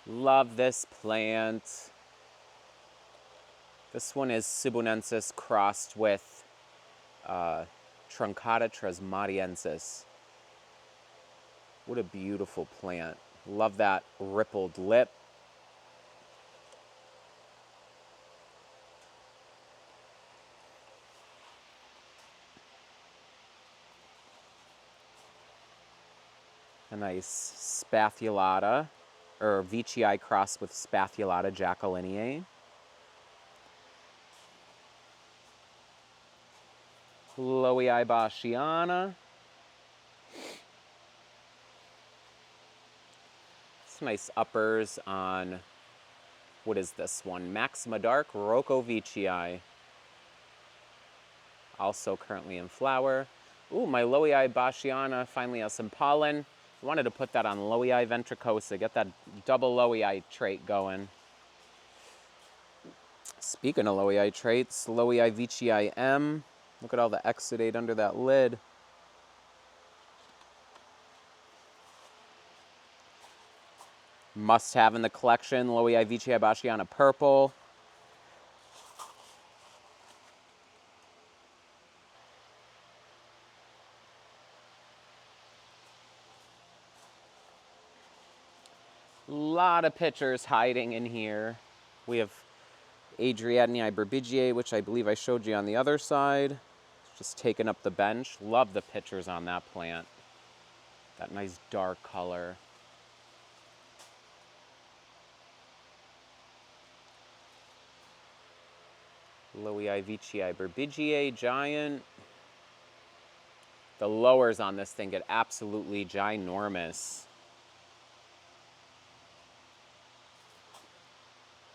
Love this plant. This one is Subunensis crossed with Truncata tresmatiensis. What a beautiful plant. Love that rippled lip. A nice Spathulata, or Veitchii crossed with Spathulata jacqueliniae. Lowii Bachiana. Some nice uppers on, what is this one? Maxima Dark Rocco Veitchii. Also currently in flower. Ooh, my Lowii Bachiana finally has some pollen. I wanted to put that on Lowii Ventricosa, get that double Lowii trait going. Speaking of Lowii traits, Lowii Veitchii M. Look at all the exudate under that lid. Must have in the collection, Lowii Veitchii Bachiana Purple. Lot of pictures hiding in here. We have Edwardiana Burbigiae, which I believe I showed you on the other side. Just taking up the bench. Love the pictures on that plant. That nice dark color. Lowiivicii burbigiae, giant. The lowers on this thing get absolutely ginormous.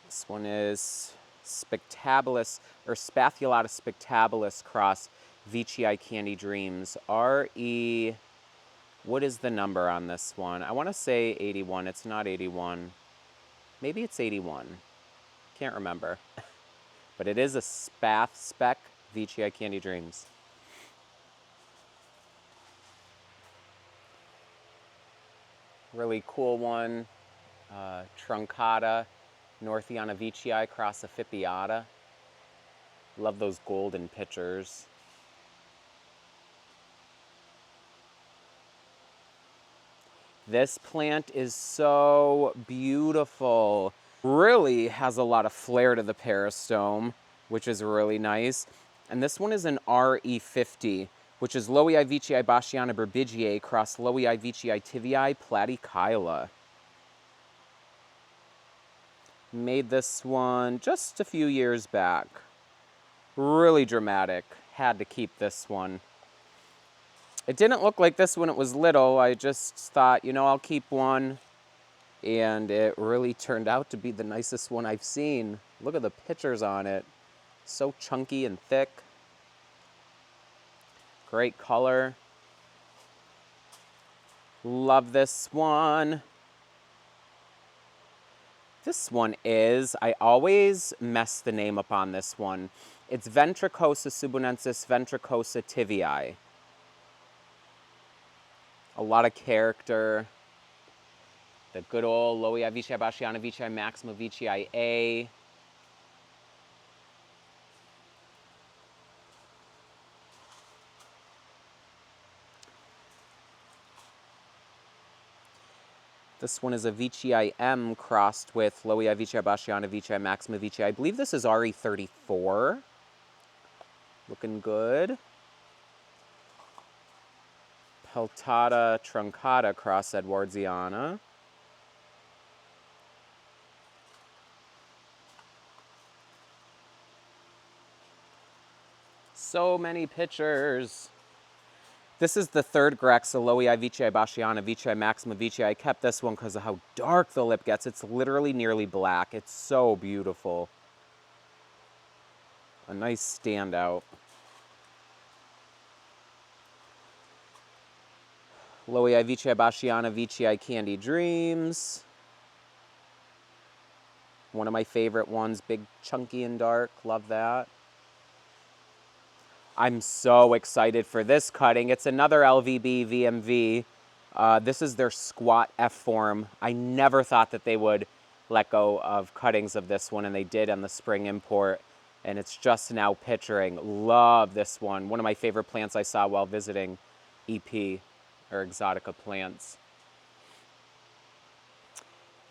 This one is Spectabilis, or Spathulata spectabilis cross Vicii Candy Dreams. R-E, what is the number on this one? I want to say 81. It's not 81. Maybe it's 81. Can't remember. But it is a spec Vicii Candy Dreams. Really cool one. Truncata, Northiana Vicii cross Afipiata. Love those golden pictures. This plant is so beautiful. Really has a lot of flair to the peristome, which is really nice. And this one is an RE50, which is Lowiivicii bachiana burbigiae cross Lowiivicii tiviae platykyla. Made this one just a few years back. Really dramatic. Had to keep this one. It didn't look like this when it was little. I just thought, you know, I'll keep one. And it really turned out to be the nicest one I've seen. Look at the pictures on it. So chunky and thick. Great color. Love this one. This one is, I always mess the name up on this one. It's Ventricosa subunensis Ventricosa tiviae. A lot of character. The good old Lowiivicii bachiana Vicii maxima Vicii A. This one is a Vicii M crossed with Lowiivicii bachiana Vicii maxima Vicii. I believe this is RE34. Looking good. Peltata truncata cross Edwardiana. So many pictures. This is the third Grexa, Lowiivicii bachiana Vicii maxima Vicii. I kept this one because of how dark the lip gets. It's literally nearly black. It's so beautiful. A nice standout. Lowiivicii bachiana Vicii Candy Dreams. One of my favorite ones, big, chunky, and dark. Love that. I'm so excited for this cutting. It's another LVB VMV. This is their squat F form. I never thought that they would let go of cuttings of this one, and they did on the spring import. And it's just now picturing. Love this one. One of my favorite plants I saw while visiting EP, or Exotica Plants.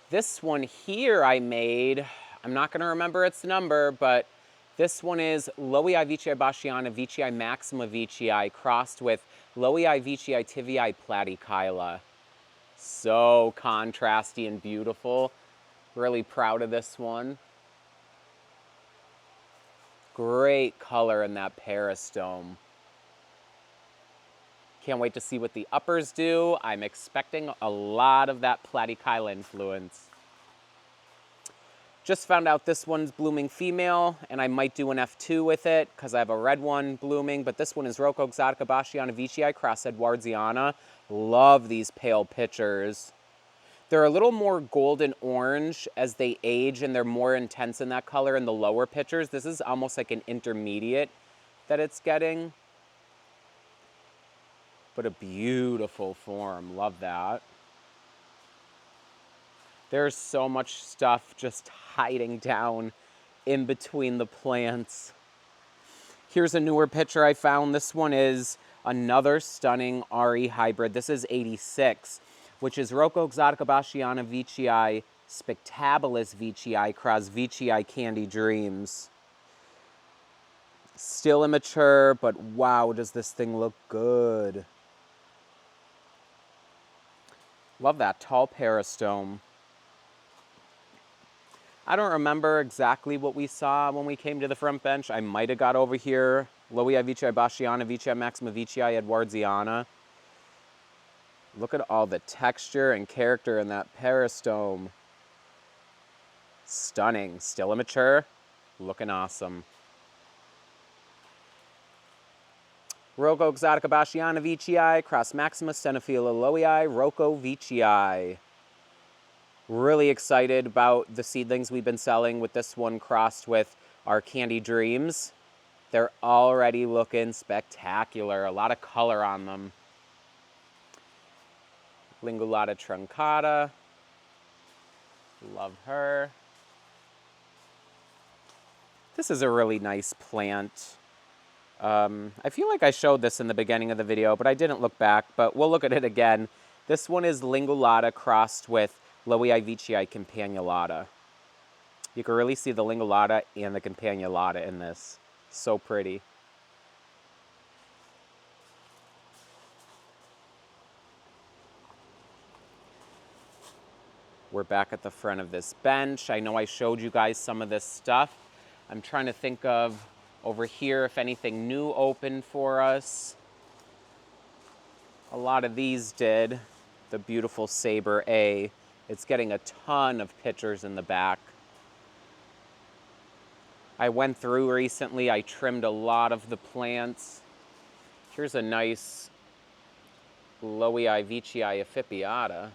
This one here I made, I'm not going to remember its number, but this one is Lowiivicii bachiana Vicii maxima Vicii crossed with Lowiivicii tiviae platykyla. So contrasty and beautiful. Really proud of this one. Great color in that peristome. Can't wait to see what the uppers do. I'm expecting a lot of that platykyla influence. Just found out this one's blooming female, and I might do an F2 with it because I have a red one blooming, but this one is Rocco Exotica bachiana Vicii cross Edwardiana. Love these pale pictures. They're a little more golden orange as they age, and they're more intense in that color in the lower pictures. This is almost like an intermediate that it's getting. But a beautiful form. Love that. There's so much stuff just hiding down in between the plants. Here's a newer picture I found. This one is another stunning RE hybrid. This is 86, which is Rocco Exotica bachiana Vicii spectabilis Vicii cross Vicii Candy Dreams. Still immature, but wow, does this thing look good. Love that tall peristome. I don't remember exactly what we saw when we came to the front bench. I might have got over here. Lowii Vicii, Basciana Vicii, Maxima Vicii, Edwardiana. Look at all the texture and character in that peristome. Stunning. Still immature. Looking awesome. Rocco Exotica Basciana Vicii, Cross Maxima Stenophylla Lowii, Rocco Vicii. Really excited about the seedlings we've been selling with this one crossed with our Candy Dreams. They're already looking spectacular. A lot of color on them. Lingulata Truncata. Love her. This is a really nice plant. I feel like I showed this in the beginning of the video, but I didn't look back, but we'll look at it again. This one is Lingulata crossed with Lowii Vicii Campanulata. You can really see the Lingulata and the Campanulata in this. So pretty. We're back at the front of this bench. I know I showed you guys some of this stuff. I'm trying to think of over here if anything new opened for us. A lot of these did. The beautiful Saber A. It's getting a ton of pictures in the back. I went through recently. I trimmed a lot of the plants. Here's a nice Lowii Vicii Affipiata.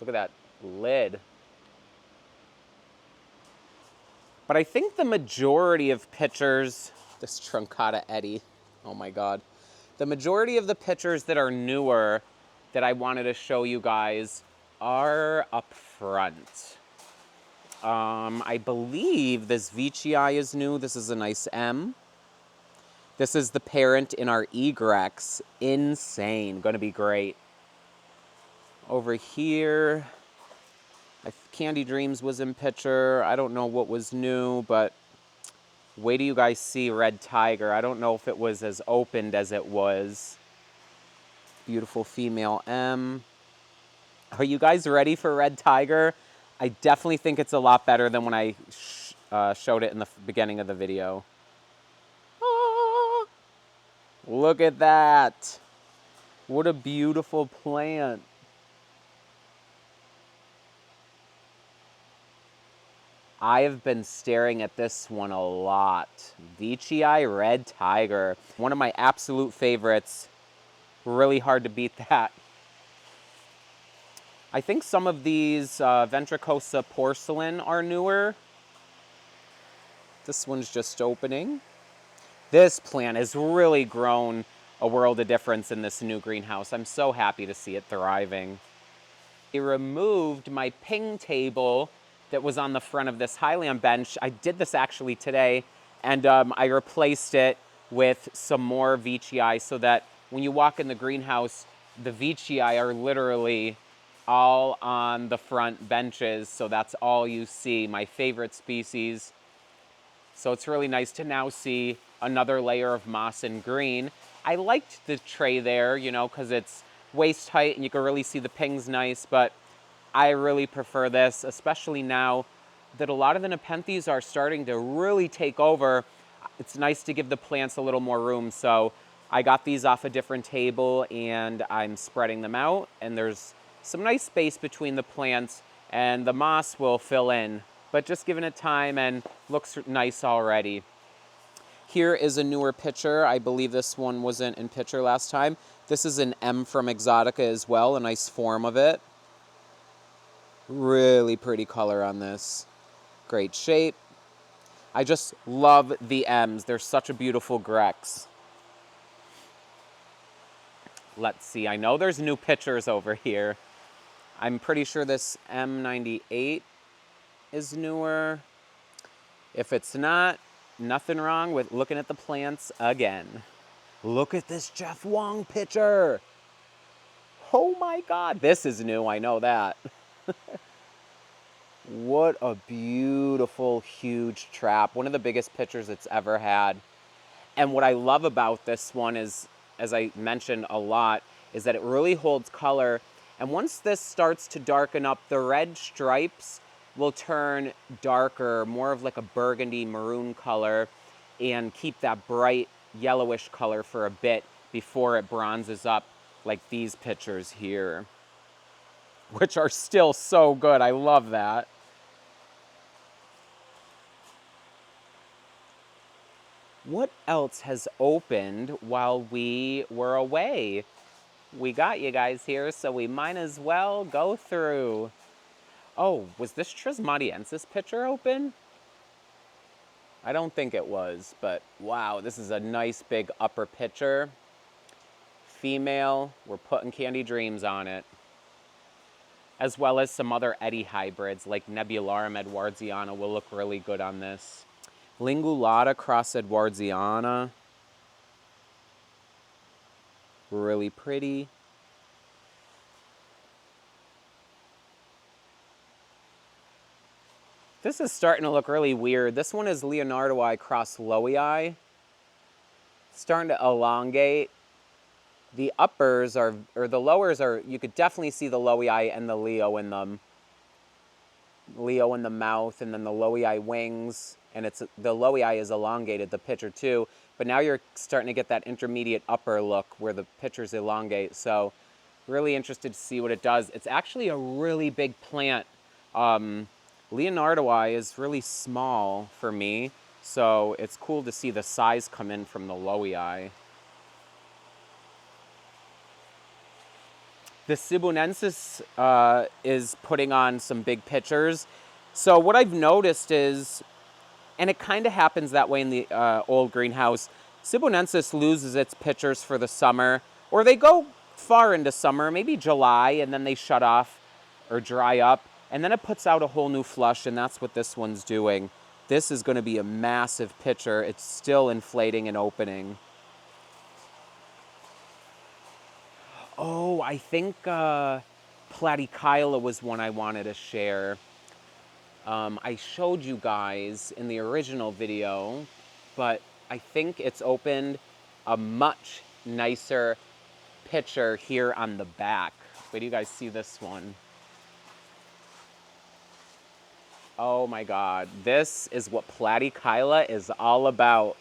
Look at that lid. But I think the majority of pictures, this Truncata Eddie, oh my God. The majority of the pictures that are newer that I wanted to show you guys are up front. I believe this Vicii is new. This is a nice M. This is the parent in our egrex. Insane. Going to be great. Over here, Candy Dreams was in picture. I don't know what was new, but wait till you guys see Red Tiger. I don't know if it was as opened as it was. Beautiful female M. Are you guys ready for Red Tiger? I definitely think it's a lot better than when I showed it in the beginning of the video. Ah, look at that. What a beautiful plant. I have been staring at this one a lot. Vicii Red Tiger. One of my absolute favorites. Really hard to beat that. I think some of these Ventricosa porcelain are newer. This one's just opening. This plant has really grown a world of difference in this new greenhouse. I'm so happy to see it thriving. I removed my ping table that was on the front of this Highland bench. I did this actually today, and I replaced it with some more Vicii so that when you walk in the greenhouse, the Vicii are literally all on the front benches, so that's all you see, my favorite species. So it's really nice to now see another layer of moss and green. I liked the tray there, you know, because it's waist height and you can really see the pings nice, but I really prefer this, especially now that a lot of the Nepenthes are starting to really take over. It's nice to give the plants a little more room, so I got these off a different table and I'm spreading them out, and there's some nice space between the plants and the moss will fill in, but just giving it time and looks nice already. Here is a newer picture. I believe this one wasn't in picture last time. This is an M from Exotica as well, a nice form of it. Really pretty color on this. Great shape. I just love the M's. They're such a beautiful Grex. Let's see. I know there's new pictures over here. I'm pretty sure this M98 is newer. If it's not, nothing wrong with looking at the plants again. Look at this Jeff Wong picture. Oh my God. This is new. I know that. What a beautiful, huge trap. One of the biggest pictures it's ever had. And what I love about this one is, as I mentioned a lot, is that it really holds color And once this starts to darken up, the red stripes will turn darker, more of like a burgundy maroon color, and keep that bright yellowish color for a bit before it bronzes up like these pictures here, which are still so good. I love that. What else has opened while we were away? We got you guys here, so we might as well go through. Oh, was this Trismatiensis picture open? I don't think it was, but wow, this is a nice big upper picture. Female, we're putting Candy Dreams on it. As well as some other Eddy hybrids, like Nebularum Edwardiana will look really good on this. Lingulata cross Edwardiana. Really pretty. This is starting to look really weird. This one is Leonardoi cross Lowii. Starting to elongate. The uppers are, or the lowers are, you could definitely see the Lowii and the Leo in them. Leo in the mouth, and then the Lowii wings. And it's the Lowii is elongated, the picture too. But now you're starting to get that intermediate upper look where the pictures elongate. So really interested to see what it does. It's actually a really big plant. Leonardoi is really small for me. So it's cool to see the size come in from the Lowii. The Sibunensis is putting on some big pictures. So what I've noticed is, and it kind of happens that way in the old greenhouse, Sibunensis loses its pictures for the summer, or they go far into summer, maybe July, and then they shut off or dry up, and then it puts out a whole new flush, and that's what this one's doing. This is going to be a massive picture. It's still inflating and opening. Oh, I think Platykyla was one I wanted to share. I showed you guys in the original video, but I think it's opened a much nicer picture here on the back. Wait, do you guys see this one? Oh my God, this is what Platykyla is all about.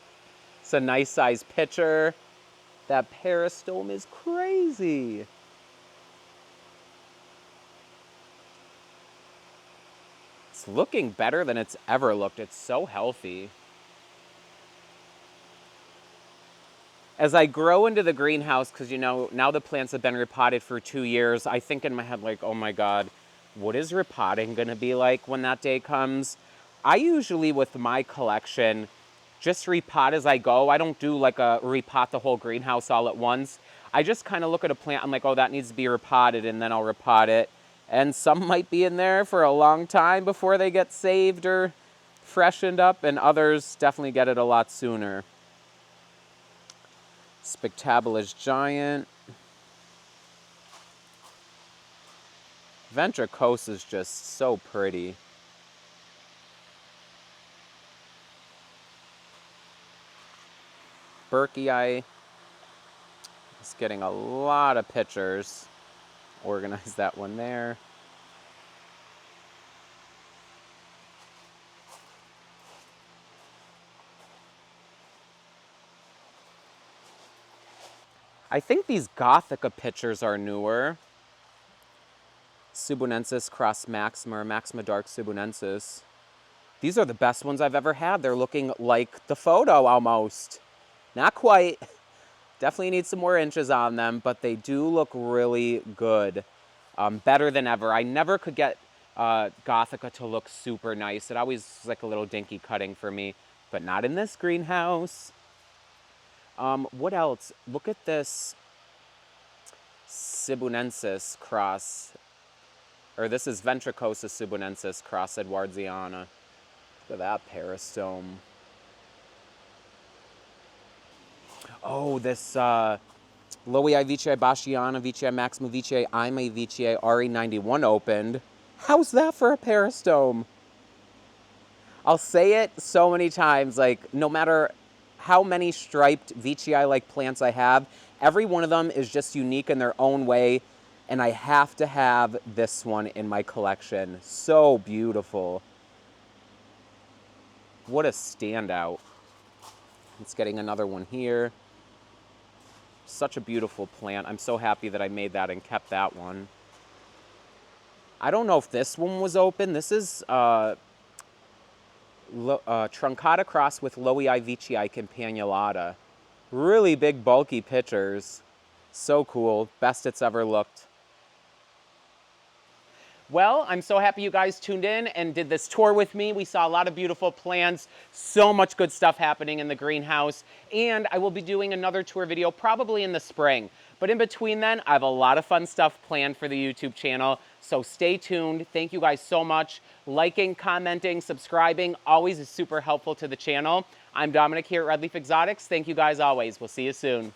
It's a nice size picture. That peristome is crazy. It's looking better than it's ever looked. It's so healthy. As I grow into the greenhouse, because you know, now the plants have been repotted for 2 years, I think in my head like, oh my God, what is repotting gonna be like when that day comes? I usually, with my collection, just repot as I go. I don't do like a repot the whole greenhouse all at once. I just kind of look at a plant, I'm like, oh, that needs to be repotted, and then I'll repot it. And some might be in there for a long time before they get saved or freshened up, and others definitely get it a lot sooner. Spectabulous Giant. Ventricosa is just so pretty. Berkii is getting a lot of pictures. Organize that one there. I think these Gothica pictures are newer. Subunensis cross Maxima, or Maxima Dark Subunensis. These are the best ones I've ever had. They're looking like the photo almost. Not quite. Definitely need some more inches on them, but they do look really good. Better than ever. I never could get Gothica to look super nice. It always was like a little dinky cutting for me, but not in this greenhouse. What else? Look at this Sibunensis cross, or this is Ventricosa Sibunensis cross Edwardiana. Look at that peristome. Oh, this Lowii Vici Bashiana, Vici Maxima, Vici Ime, Vici RE91 opened. How's that for a peristome? I'll say it so many times, like, no matter how many striped Vici-like plants I have, every one of them is just unique in their own way. And I have to have this one in my collection. So beautiful. What a standout. It's getting another one here. Such a beautiful plant. I'm so happy that I made that and kept that one. I don't know if this one was open. This is Truncata cross with Lowii Vicii campanulata. Really big, bulky pitchers. So cool. Best it's ever looked. Well, I'm so happy you guys tuned in and did this tour with me. We saw a lot of beautiful plants, so much good stuff happening in the greenhouse, and I will be doing another tour video probably in the spring. But in between then, I have a lot of fun stuff planned for the YouTube channel, so stay tuned. Thank you guys so much. Liking, commenting, subscribing, always is super helpful to the channel. I'm Dominic here at Red Leaf Exotics. Thank you guys always. We'll see you soon.